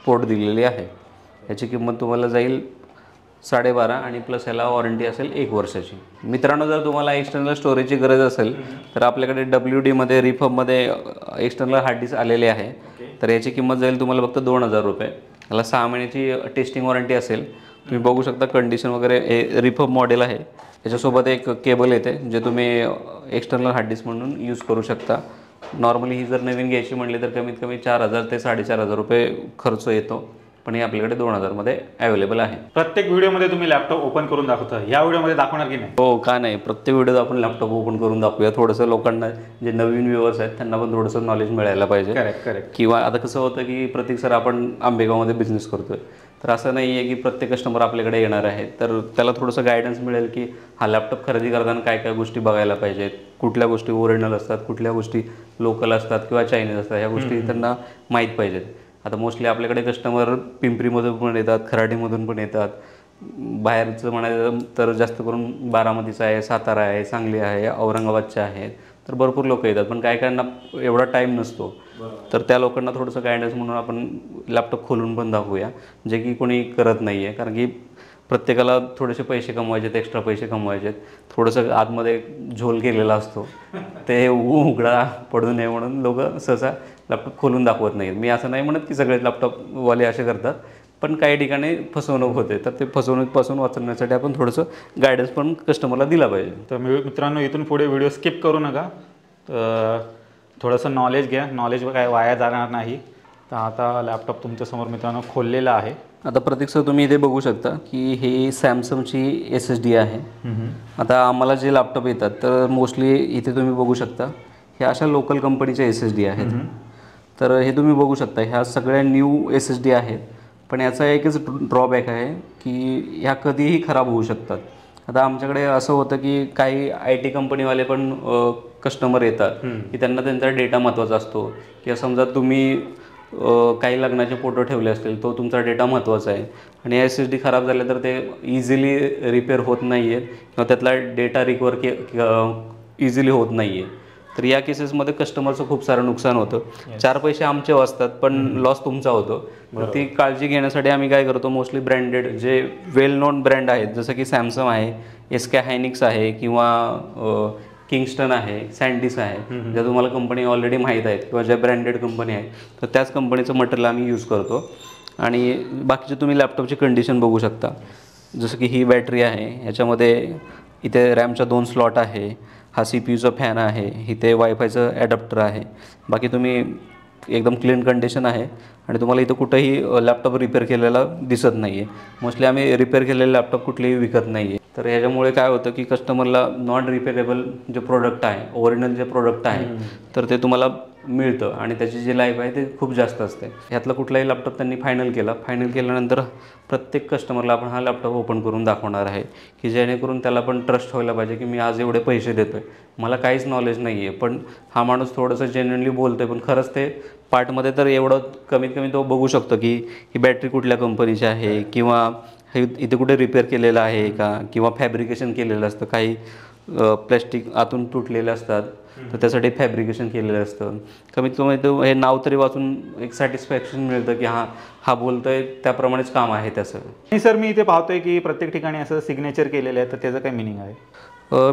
पोर्ट दिलेली आहे. याची किंमत तुम्हाला जाईल 12,500 आणि प्लस याला वॉरंटी असेल 1 वर्षाची. मित्रांनो, जर तुम्हाला एक्सटर्नल स्टोरेजची गरज असेल तर आपल्याकडे WD रिफर्बमध्ये एक्सटर्नल हार्ड डिस्क आलेले आहे. तर याची किंमत जाईल तुम्हाला फक्त 2,000 रुपये. याला 6 महिन्याची टेस्टिंग वॉरंटी असेल. तुम्ही बघू शकता कंडिशन वगैरे. हे रिफर्ब मॉडेल आहे. याच्यासोबत एक केबल येते जे तुम्ही एक्सटर्नल हार्ड डिस्क म्हणून यूज करू शकता. नॉर्मली ही जर नवीन घ्यायची म्हटली तर कमीत कमी 4,000 ते 4,500 रुपये खर्च येतो, पण हे आपल्याकडे 2,000 मध्ये अवेलेबल आहे. प्रत्येक व्हिडिओमध्ये तुम्ही लॅपटॉप ओपन करून दाखवता, या व्हिडिओमध्ये दाखवणार की नाही? हो, का नाही, प्रत्येक व्हिडिओत आपण लॅपटॉप ओपन करून दाखवूया. थोडंसं लोकांना जे नवीन व्ह्यूअर्स आहेत त्यांना पण थोडंसं नॉलेज मिळायला पाहिजे. करेक्ट. किंवा आता कसं होतं की प्रत्येक सर आपण आंबेगावमध्ये बिझनेस करतोय, तर असं नाही आहे की प्रत्येक कस्टमर आपल्याकडे येणार आहे, तर त्याला थोडंसं गायडन्स मिळेल की हा लॅपटॉप खरेदी करताना काय काय गोष्टी बघायला पाहिजेत, कुठल्या गोष्टी ओरिजिनल असतात, कुठल्या गोष्टी लोकल असतात किंवा चायनीज असतात, ह्या गोष्टी त्यांना माहीत पाहिजेत. आता मोस्टली आपल्याकडे कस्टमर पिंपरीमधून पण येतात, खराडीमधून पण येतात. बाहेरचं म्हणायचं तर जास्त करून बारामतीचं आहे, सातारा आहे, सांगली आहे, औरंगाबादचे आहेत, तर भरपूर लोक येतात. पण काय कायांना एवढा टाईम नसतो, तर त्या लोकांना थोडंसं गायडन्स म्हणून आपण लॅपटॉप खोलून पण दाखवूया, जे की कोणी करत नाही आहे. कारण की प्रत्येकाला थोडेसे पैसे कमवायचे आहेत, एक्स्ट्रा पैसे कमवायचे आहेत, थोडंसं आतमध्ये झोल केलेला असतो, ते उघडा पडू नये म्हणून लोक सहसा लॅपटॉप खोलून दाखवत नाहीत. मी असं नाही म्हणत की सगळे लॅपटॉपवाले असे करतात, पण काही ठिकाणी फसवणूक होते, तर ते फसवणूकपासून वाचवण्यासाठी आपण थोडंसं गायडन्स पण कस्टमरला दिला पाहिजे. तर मित्रांनो, इथून पुढे व्हिडिओ स्किप करू नका, थोडंसं नॉलेज घ्या, नॉलेज काय वाया जाणार नाही. तर आता लॅपटॉप तुमच्यासमोर मित्रांनो खोललेला आहे. आता प्रतीक सर, तुम्ही इथे बघू शकता की ही सॅमसंगची SSD आहे. आता आम्हाला जे लॅपटॉप येतात तर मोस्टली इथे तुम्ही बघू शकता ह्या अशा लोकल कंपनीच्या SSD आहेत. तर हे तुम्ही बघू शकता ह्या सगळ्या न्यू SSD आहेत, पण याचा एकच ड्रॉबॅक आहे की ह्या कधीही खराब होऊ शकतात. आता आमच्याकडे असं होतं की काही IT कंपनीवाले पण कस्टमर येतात की त्यांना त्यांचा डेटा महत्त्वाचा असतो, किंवा समजा तुम्ही काही लग्नाचे फोटो ठेवले असतील, तो तुमचा डेटा महत्त्वाचा आहे आणि SSD खराब झाले तर ते इझिली रिपेअर होत नाही आहे किंवा त्यातला डेटा रिकवर इझिली होत नाही आहे. तर या केसेसमध्ये कस्टमरचं खूप सारं नुकसान होतं. 4 पैसे आमचे वाचतात पण लॉस तुमचा होतो. तर ती काळजी घेण्यासाठी आम्ही काय करतो, मोस्टली ब्रँडेड जे वेल नोन ब्रँड आहेत, जसं की सॅमसंग आहे, SK हायनिक्स आहे, किंवा किंगस्टन आहे, सँडिस आहे, ज्या तुम्हाला कंपनी ऑलरेडी माहीत आहेत किंवा ज्या ब्रँडेड कंपनी आहेत, तर त्याच कंपनीचं मटेरियल आम्ही यूज करतो. आणि बाकीचे तुम्ही लॅपटॉपची कंडिशन बघू शकता, जसं की ही बॅटरी आहे, ह्याच्यामध्ये इथे रॅमचा 2 स्लॉट आहे, हा CPUचा फॅन आहे, इथे वायफायचं ॲडॅप्टर आहे. बाकी तुम्ही एकदम क्लीन कंडिशन आहे आणि तुम्हाला इथं कुठंही लॅपटॉप रिपेअर केलेला दिसत नाही आहे. मोस्टली आम्ही रिपेअर केलेले लॅपटॉप कुठलेही विकत नाही आहे. तर ह्याच्यामुळे काय होतं की कस्टमरला नॉन रिपेअरेबल जे प्रोडक्ट आहे, ओरिजिनल जे प्रोडक्ट आहे, तर ते तुम्हाला मिळतं आणि त्याची जी लाईफ आहे ते खूप जास्त असते. ह्यातला कुठलाही लॅपटॉप त्यांनी फायनल केल्यानंतर प्रत्येक कस्टमरला आपण हा लॅपटॉप ओपन करून दाखवणार आहे, की जेणेकरून त्याला पण ट्रस्ट व्हायला पाहिजे की मी आज एवढे पैसे देतो आहे, मला काहीच नॉलेज नाही आहे, पण हा माणूस थोडंसं जेन्युइनली बोलतो आहे, पण खरंच ते पार्टमध्ये तर एवढं कमीत कमी तो बघू शकतो की ही बॅटरी कुठल्या कंपनीची आहे, किंवा हे इथे कुठे रिपेअर केलेलं आहे का, किंवा फॅब्रिकेशन केलेलं असतं, काही प्लॅस्टिक आतून तुटलेले असतात तर त्यासाठी फॅब्रिकेशन केलेलं असतं. कमीत कमी तो हे नाव तरी वाचून एक सॅटिस्फॅक्शन मिळतं की हा बोलतोय त्याप्रमाणेच काम आहे त्याचं. नाही सर, मी इथे पाहतोय की प्रत्येक ठिकाणी असं सिग्नेचर केलेलं आहे, तर त्याचं काय मिनिंग आहे?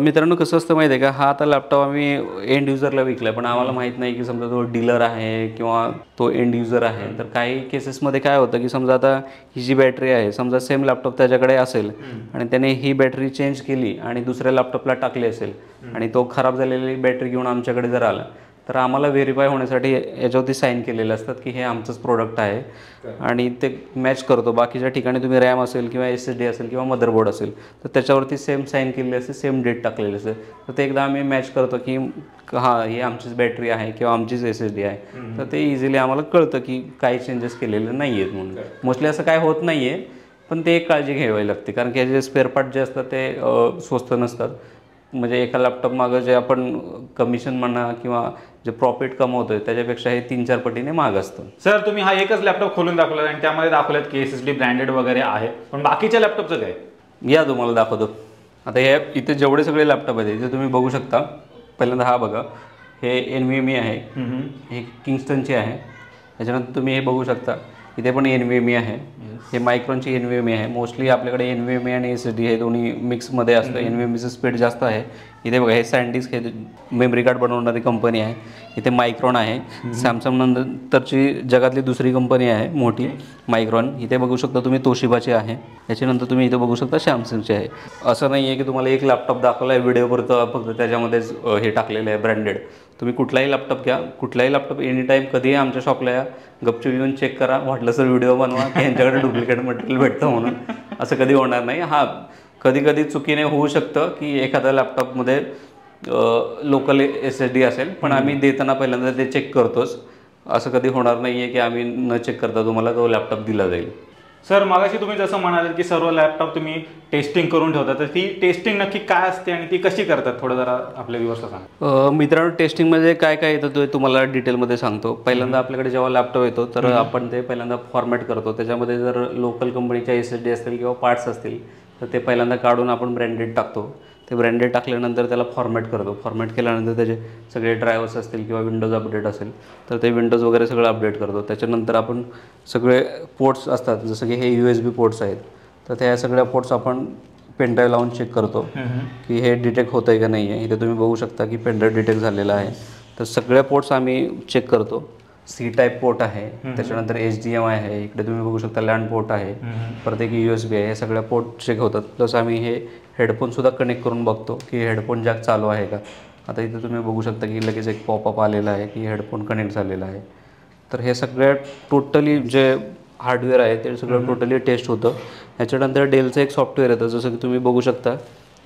मित्रांनो, कसं असतं माहिती आहे का, हा आता लॅपटॉप आम्ही एंड युजरला विकला, पण आम्हाला माहीत नाही की समजा तो डीलर आहे किंवा तो एंड युजर आहे. तर काही केसेसमध्ये काय होतं की समजा आता ही जी बॅटरी आहे, समजा सेम लॅपटॉप त्याच्याकडे असेल आणि त्याने ही बॅटरी चेंज केली आणि दुसऱ्या लॅपटॉपला टाकली असेल आणि तो खराब झालेली बॅटरी घेऊन आमच्याकडे जर आला, तर आम्हाला व्हेरीफाय होण्यासाठी याच्यावरती साईन केलेले असतात की हे आमचंच प्रोडक्ट आहे आणि ते मॅच करतो. बाकीच्या ठिकाणी तुम्ही रॅम असेल किंवा SSD असेल किंवा मदरबोर्ड असेल तर त्याच्यावरती सेम साईन केलेली असते, सेम डेट टाकलेली असते. तर ते एकदा आम्ही मॅच करतो की हां, ही आमचीच बॅटरी आहे किंवा आमचीच SSD आहे, तर ते इझिली आम्हाला कळतं की काही चेंजेस केलेले नाही आहेत म्हणून. मोस्टली असं काय होत नाही आहे, पण ते एक काळजी घ्यावी लागते, कारण की जे स्पेअर पार्ट जे असतात ते स्वस्त नसतात. म्हणजे एका लॅपटॉप मागं जे आपण कमिशन म्हणा किंवा जे प्रॉफिट कमवतोय त्याच्यापेक्षा हे 3-4 पटीने महाग असतं. सर, तुम्ही हा एकच लॅपटॉप खोलून दाखवला आणि त्यामध्ये दाखवल्यात की SSD ब्रँडेड वगैरे आहे, पण बाकीच्या लॅपटॉपचं काय? या तुम्हाला दाखवतो. आता हे इथे जेवढे सगळे लॅपटॉप आहेत इथे तुम्ही बघू शकता. पहिल्यांदा हा बघा, हे NVMe आहे, हे किंगस्टनचे आहे. त्याच्यानंतर तुम्ही हे बघू शकता, इथे पण NVMe आहे, हे मायक्रॉनची NVMe आहे. मोस्टली आपल्याकडे NVMe आणि SSD हे दोन्ही मिक्समध्ये असतं. NVMeचं स्पीड जास्त आहे. इथे बघा, हे सँडिस्क हे मेमरी कार्ड बनवणारी कंपनी आहे. इथे मायक्रॉन आहे, सॅमसंग नंतरची जगातली दुसरी कंपनी आहे मोठी मायक्रॉन. इथे बघू शकता तुम्ही तोशिबाची आहे. याच्यानंतर तुम्ही इथे बघू शकता सॅमसंगचे आहे. असं नाही आहे की तुम्हाला एक लॅपटॉप दाखवला आहे व्हिडिओपुरतं फक्त त्याच्यामध्येच हे टाकलेलं आहे ब्रँडेड. तुम्ही कुठलाही लॅपटॉप घ्या, कुठलाही लॅपटॉप एनी टाईम कधीही आमच्या शॉपला या, गपचूप येऊन चेक करा, वाटलं तर व्हिडिओ बनवा की यांच्याकडे डुप्लिकेट मटेरियल भेटतं म्हणून. असं कधी होणार नाही. हां, कधी कधी चुकीने होऊ शकतं की एखाद्या लॅपटॉपमध्ये लोकल SSD असेल, पण आम्ही देताना पहिल्यांदा ते चेक करतोच. असं कधी होणार नाही आहे की आम्ही न चेक करता तुम्हाला तो लॅपटॉप दिला जाईल. सर, मागाशी तुम्ही जसं म्हणालात की सर्व लॅपटॉप तुम्ही टेस्टिंग करून ठेवता, तर ती टेस्टिंग नक्की काय असते आणि ती कशी करतात, थोडं जरा आपल्या व्ह्यूअर्सला सांगा. मित्रांनो, टेस्टिंगमध्ये काय काय येतं ते तुम्हाला डिटेलमध्ये सांगतो. पहिल्यांदा आपल्याकडे जेव्हा लॅपटॉप येतो तर आपण ते पहिल्यांदा फॉर्मॅट करतो. त्याच्यामध्ये जर लोकल कंपनीच्या SSD असतील किंवा पार्ट्स असतील तर ते पहिल्यांदा काढून आपण ब्रँडेड टाकतो. ते ब्रँडेड टाकल्यानंतर त्याला फॉर्मॅट करतो. फॉर्मॅट केल्यानंतर त्याचे सगळे ड्रायव्हर्स असतील किंवा विंडोज अपडेट असेल तर ते विंडोज वगैरे सगळं अपडेट करतो. त्याच्यानंतर आपण सगळे पोर्ट्स असतात, जसं की हे USB पोर्ट्स आहेत, तर त्या सगळ्या पोर्ट्स आपण पेनड्राईव्ह लावून चेक करतो की हे डिटेक्ट होतं आहे का नाही आहे. इथे तुम्ही बघू शकता की पेनड्राईव्ह डिटेक्ट झालेला आहे. तर सगळ्या पोर्ट्स आम्ही चेक करतो. सी टाईप पोर्ट आहे, त्याच्यानंतर HDMI आहे, इकडे तुम्ही बघू शकता लँड पोर्ट आहे, परत एक USB आहे. हे सगळ्या पोर्ट चेक होतात. प्लस आम्ही हे हेडफोनसुद्धा कनेक्ट करून बघतो की हेडफोन जॅक चालू आहे का. आता इथे तुम्ही बघू शकता की लगेच एक पॉपअप आलेला आहे की हेडफोन कनेक्ट झालेला आहे. तर हे सगळ्या टोटली जे हार्डवेअर आहे ते सगळं टोटली टेस्ट होतं. ह्याच्यानंतर डेलचं एक सॉफ्टवेअर येतं, जसं की तुम्ही बघू शकता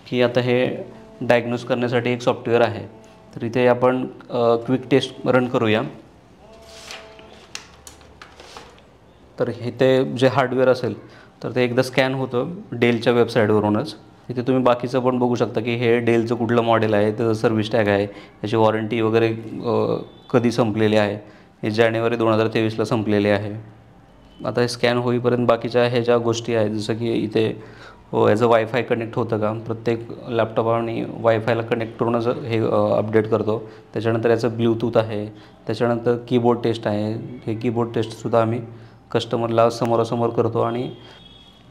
की आता हे डायग्नोज करण्यासाठी एक सॉफ्टवेअर आहे. तर इथे आपण क्विक टेस्ट रन करूया. तर इथे जे हार्डवेअर असेल तर ते एकदा स्कॅन होतं डेलच्या वेबसाईटवरूनच. इथे तुम्ही बाकीचं पण बघू शकता की हे डेलचं कुठलं मॉडेल आहे, त्याचं सर्व्हिस टॅग आहे, याची वॉरंटी वगैरे कधी संपलेली आहे. हे जानेवारी 2023ला संपलेले आहे. आता हे स्कॅन होईपर्यंत बाकीच्या ह्या ज्या गोष्टी आहेत, जसं की इथे याचं वायफाय कनेक्ट होतं का, प्रत्येक लॅपटॉप आणि वायफायला कनेक्ट करूनच हे अपडेट करतो. त्याच्यानंतर याचं ब्लूटूथ आहे, त्याच्यानंतर कीबोर्ड टेस्ट आहे. हे कीबोर्ड टेस्टसुद्धा आम्ही कस्टमरला समोरासमोर करतो आणि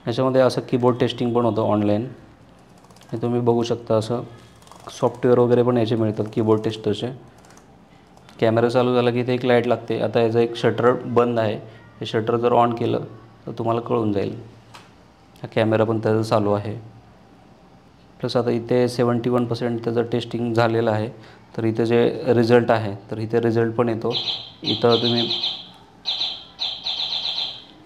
ह्याच्यामध्ये असं कीबोर्ड टेस्टिंग पण होतं ऑनलाईन. हे तुम्ही बघू शकता, असं सॉफ्टवेअर वगैरे पण याचे मिळतात कीबोर्ड टेस्टरचे. कॅमेरा चालू झाला की इथे एक लाईट लागते. आता याचं एक शटर बंद आहे, हे शटर जर ऑन केलं तर तुम्हाला कळून जाईल. हा कॅमेरा पण त्याचं चालू आहे. प्लस आता इथे 71% त्याचं टेस्टिंग झालेलं आहे. तर इथे जे रिझल्ट आहे तर इथे रिझल्ट पण येतो.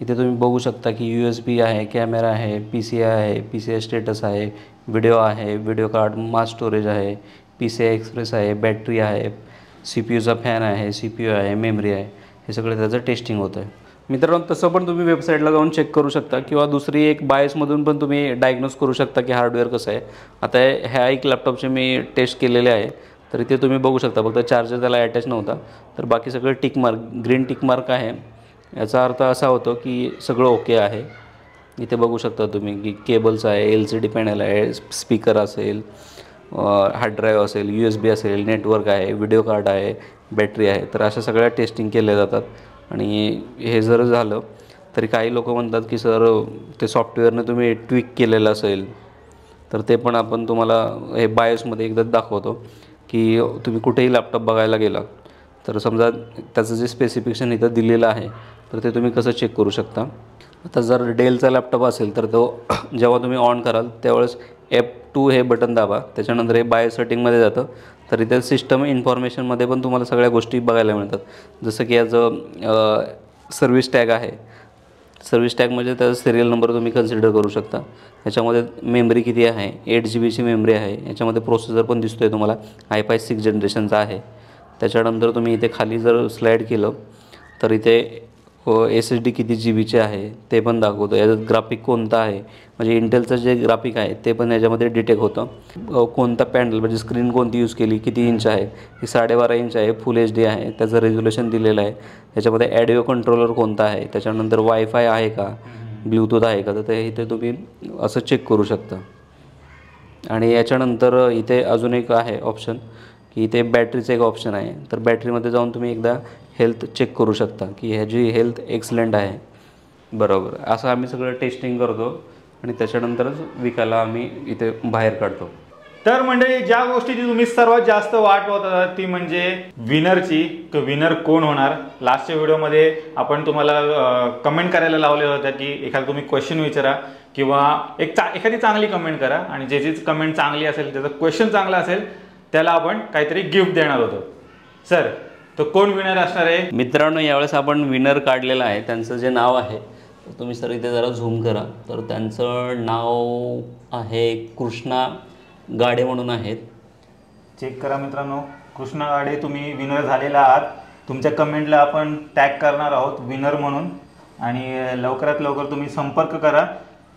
इथे तुम्ही बघू शकता की USB आहे, कॅमेरा आहे, PCI आहे, PCI स्टेटस आहे, व्हिडिओ आहे, व्हिडिओ कार्ड, मास स्टोरेज आहे, PCI एक्सप्रेस आहे, बॅटरी आहे, CPUचा फॅन आहे, CPU आहे, मेमरी आहे. हे सगळं त्याचं टेस्टिंग होतं आहे. मित्रांनो, तसं पण तुम्ही वेबसाईटला जाऊन चेक करू शकता किंवा दुसरी एक बायसमधून पण तुम्ही डायग्नोज करू शकता की हार्डवेअर कसं आहे. आता ह्या एक लॅपटॉपचे मी टेस्ट केलेले आहे. तर इथे तुम्ही बघू शकता फक्त चार्जर त्याला अटॅच नव्हता. तर बाकी सगळं टिकमार्क, ग्रीन टिकमार्क आहे. याचा अर्थ असा होतो की सगळं ओके आहे. इथे बघू शकता तुम्ही की केबल्स आहे, LCD पॅनल आहे, स्पीकर असेल, हार्ड ड्राईव्ह असेल, USB असेल, नेटवर्क आहे, व्हिडिओ कार्ड आहे, बॅटरी आहे. तर अशा सगळ्या टेस्टिंग केल्या जातात. आणि हे जर झालं तरी काही लोक म्हणतात की सर ते सॉफ्टवेअरने तुम्ही ट्विक केलेलं असेल. तर ते पण आपण तुम्हाला हे बायोसमध्ये एकदा दाखवतो की तुम्ही कुठेही लॅपटॉप बघायला गेला तर समजा त्याचं जे स्पेसिफिकेशन इथं दिलेलं आहे तर ते तुम्ही कसं चेक करू शकता. आता जर डेलचा लॅपटॉप असेल तर तो जेव्हा तुम्ही ऑन कराल त्यावेळेस F2 हे बटन दाबा. त्याच्यानंतर हे बायो सेटिंगमध्ये जातं. तर इथे सिस्टम इन्फॉर्मेशनमध्ये पण तुम्हाला सगळ्या गोष्टी बघायला मिळतात. जसं की याचं सर्व्हिस टॅग आहे. सर्व्हिस टॅग म्हणजे त्याचा सिरियल नंबर तुम्ही कन्सिडर करू शकता. ह्याच्यामध्ये मेमरी किती आहे, 8 GB मेमरी आहे. याच्यामध्ये प्रोसेसर पण दिसतो आहे तुम्हाला, i5 6 जनरेशनचा आहे. त्याच्यानंतर तुम्ही इथे खाली जर स्लाईड केलं तर इथे SSD किती GBचे आहे ते पण दाखवतं. याच्यात ग्राफिक कोणता आहे म्हणजे इंटेलचं जे ग्राफिक आहे ते पण याच्यामध्ये डिटेक्ट होतं. कोणता पॅनल म्हणजे स्क्रीन कोणती यूज केली, किती इंच आहे, ही 12.5 इंच आहे, फुल HD आहे, त्याचं रेझोल्युशन दिलेलं आहे. त्याच्यामध्ये ॲडिओ कंट्रोलर कोणता आहे, त्याच्यानंतर वायफाय आहे का, ब्लूटूथ आहे का, तर ते इथे तुम्ही असं चेक करू शकता. आणि याच्यानंतर इथे अजून एक आहे ऑप्शन की इथे बॅटरीचं एक ऑप्शन आहे. तर बॅटरीमध्ये जाऊन तुम्ही एकदा हेल्थ चेक करू शकता की ह्याची हेल्थ एक्सलंट आहे. बरोबर, असं आम्ही सगळं टेस्टिंग करतो आणि त्याच्यानंतरच विकायला आम्ही इथे बाहेर काढतो. तर मंडळी, ज्या गोष्टीची तुम्ही सर्वात जास्त वाट पाहत होता ती म्हणजे विनरची, की विनर कोण होणार. लास्टच्या व्हिडिओमध्ये आपण तुम्हाला कमेंट करायला लावले होत्या की एखादा तुम्ही क्वेश्चन विचारा किंवा एखादी चांगली कमेंट करा आणि ज्याची कमेंट चांगली असेल, त्याचा क्वेश्चन चांगला असेल, त्याला आपण काहीतरी गिफ्ट देणार होतो. सर, तो कोण विनर असणार आहे? मित्रांनो, यावेळेस आपण विनर काढलेलं आहे. त्यांचं जे नाव आहे तुम्ही सर इथे जरा झूम करा. तर त्यांचं नाव आहे कृष्णा गाडे म्हणून आहेत. चेक करा मित्रांनो, कृष्णा गाडे तुम्ही विनर झालेला आहात. तुमच्या कमेंटला आपण टॅग करणार आहोत विनर म्हणून आणि लवकरात लवकर तुम्ही संपर्क करा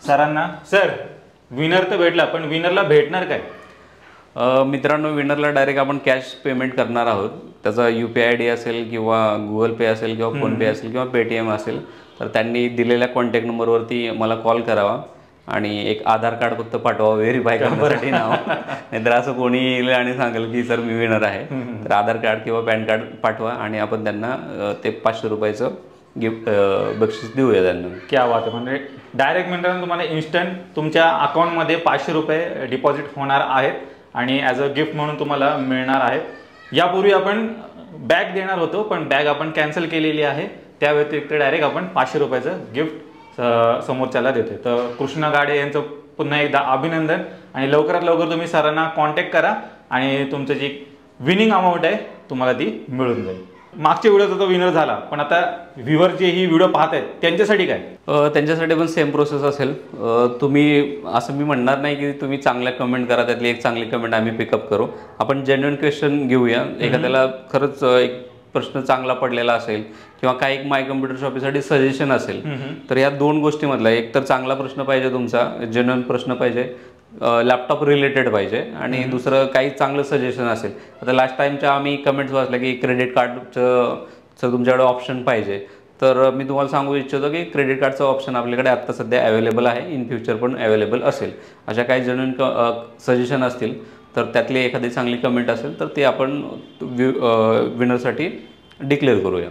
सरांना. सर, विनर तर भेटला, पण विनरला भेटणार काय? मित्रांनो, विनरला डायरेक्ट आपण कॅश पेमेंट करणार आहोत. त्याचा UPI ID असेल किंवा गुगल पे असेल किंवा फोनपे असेल किंवा पेटीएम असेल तर त्यांनी दिलेल्या कॉन्टॅक्ट नंबरवरती मला कॉल करावा आणि एक आधार कार्ड फक्त पाठवा व्हेरीफाय करण्यासाठी नाव. नाहीतर असं कोणी येईल आणि सांगेल की सर मी विनर आहे, तर आधार कार्ड किंवा पॅन कार्ड पाठवा आणि आपण त्यांना ते 500 रुपयाचं गिफ्ट बक्षीस देऊया त्यांना. क्या बात आहे. म्हणजे डायरेक्ट मित्रांनो तुम्हाला इन्स्टंट तुमच्या अकाउंटमध्ये 500 रुपये डिपॉझिट होणार आहेत आणि ॲज अ गिफ्ट म्हणून तुम्हाला मिळणार आहेत. यापूर्वी आपण बॅग देणार होतो पण बॅग आपण कॅन्सल केलेली आहे. त्या व्यतिरिक्त डायरेक्ट आपण 500 रुपयाचं गिफ्ट समोरच्याला देतोय. तर कृष्णा गाडे यांचं पुन्हा एकदा अभिनंदन आणि लवकरात लवकर तुम्ही सरांना कॉन्टॅक्ट करा आणि तुमचं जी विनिंग अमाऊंट आहे तुम्हाला ती मिळून जाईल. मागच्या व्हिडिओचा तो विनर झाला पण आता व्ह्यूअर जे ही व्हिडिओ पाहत आहेत त्यांच्यासाठी काय? त्यांच्यासाठी पण सेम प्रोसेस असेल. तुम्ही असं मी म्हणणार नाही की तुम्ही चांगल्या कमेंट करा, त्यातली एक चांगली कमेंट आम्ही पिकअप करू. आपण जेन्युइन क्वेश्चन घेऊया. एखाद्याला खरंच एक प्रश्न चांगला पडलेला असेल किंवा काही एक माय कम्प्युटर शॉपीसाठी सजेशन असेल तर या दोन गोष्टीमधला एक तर चांगला प्रश्न पाहिजे, तुमचा जेन्युइन प्रश्न पाहिजे, लॅपटॉप रिलेटेड पाहिजे आणि दुसरं काही चांगलं सजेशन असेल. आता लास्ट टाइमच्या आम्ही कमेंट्स वाचल्या की क्रेडिट कार्डचं तुमच्याकडे ऑप्शन पाहिजे. तर मी तुम्हाला सांगू इच्छितो की क्रेडिट कार्डचं ऑप्शन आपल्याकडे आत्ता सध्या अवेलेबल आहे, इन फ्युचर पण अवेलेबल असेल. अशा काही जेन्युइन सजेशन असतील तर त्यातली एखादी चांगली कमेंट असेल तर ते आपण विनरसाठी डिक्लेअर करूया.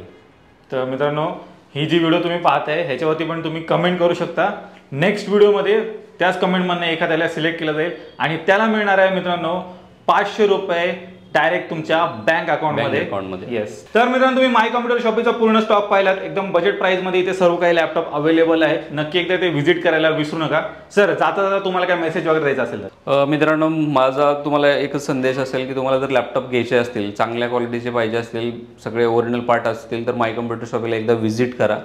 तर मित्रांनो ही जी व्हिडिओ तुम्ही पाहताय ह्याच्यावरती पण तुम्ही कमेंट करू शकता. नेक्स्ट व्हिडिओमध्ये त्याच कमेंटमधनं एखाद्याला सिलेक्ट केलं जाईल आणि त्याला मिळणार आहे मित्रांनो 500 रुपये डायरेक्ट तुमच्या बँक अकाउंटमध्ये. येस. तर मित्रांनो तुम्ही माय कम्प्युटर शॉपीचा पूर्ण स्टॉक पाहिलात. एकदम बजेट प्राइसमध्ये इथे सर्व काही लॅपटॉप अवेलेबल आहेत. नक्की एकदा ते व्हिजिट करायला विसरू नका. सर जाता जाता तुम्हाला काय मेसेज वगैरे द्यायचा असेल तर? मित्रांनो माझा तुम्हाला एकच संदेश असेल की तुम्हाला जर लॅपटॉप घ्यायचे असतील, चांगल्या क्वालिटीचे पाहिजे असतील, सगळे ओरिजिनल पार्ट असतील तर माय कम्प्युटर शॉपीला एकदा व्हिजिट करा.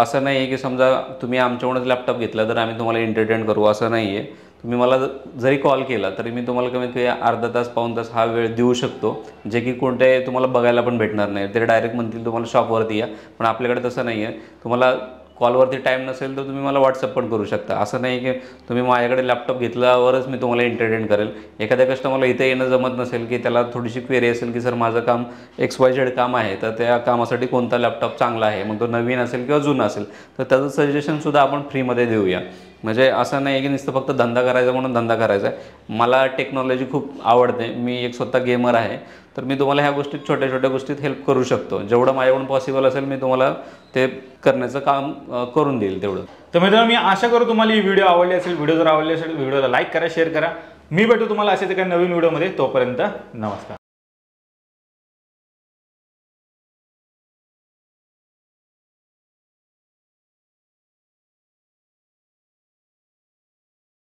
असं नाही आहे की समजा तुम्ही आमच्याकडूनच लॅपटॉप घेतला तर आम्ही तुम्हाला एंटरटेन करू, असं नाही आहे. तुम्ही मला जरी कॉल केला तरी मी तुम्हाला कमीत कमी अर्धा तास पाऊण तास हा वेळ देऊ शकतो, जे की कोणते तुम्हाला बघायला पण भेटणार नाही. ते डायरेक्ट म्हणतील तुम्हाला शॉपवरती या, पण आपल्याकडे तसं नाही आहे. तुम्हाला कॉलवरती टाईम नसेल तर तुम्ही मला व्हॉट्सअप पण करू शकता. असं नाही की तुम्ही माझ्याकडे लॅपटॉप घेतल्यावरच मी तुम्हाला एंटरटेन करेल. एखाद्या कस्टमरला इथे येणं जमत नसेल की त्याला थोडीशी क्वेरी असेल की सर माझं काम XYZ काम आहे तर त्या कामासाठी कोणता लॅपटॉप चांगला आहे, मग तो नवीन असेल किंवा जुना असेल तर त्याचं सजेशनसुद्धा आपण फ्रीमध्ये देऊया. म्हणजे असं नाही की नुसतं फक्त धंदा करायचा म्हणून धंदा करायचा आहे. मला टेक्नॉलॉजी खूप आवडते, मी एक स्वतः गेमर आहे, तर मी तुम्हाला ह्या गोष्टीत छोट्या छोट्या गोष्टीत हेल्प करू शकतो. जेवढं माझ्याकडून पॉसिबल असेल मी तुम्हाला ते करण्याचं काम करून देईल तेवढं. तर मित्रांनो मी आशा करू तुम्हाला ही व्हिडिओ आवडली असेल. व्हिडिओ जर आवडली असेल व्हिडिओला लाईक करा, शेअर करा. मी भेटू तुम्हाला असेच एका नवीन व्हिडिओमध्ये. तोपर्यंत नमस्कार.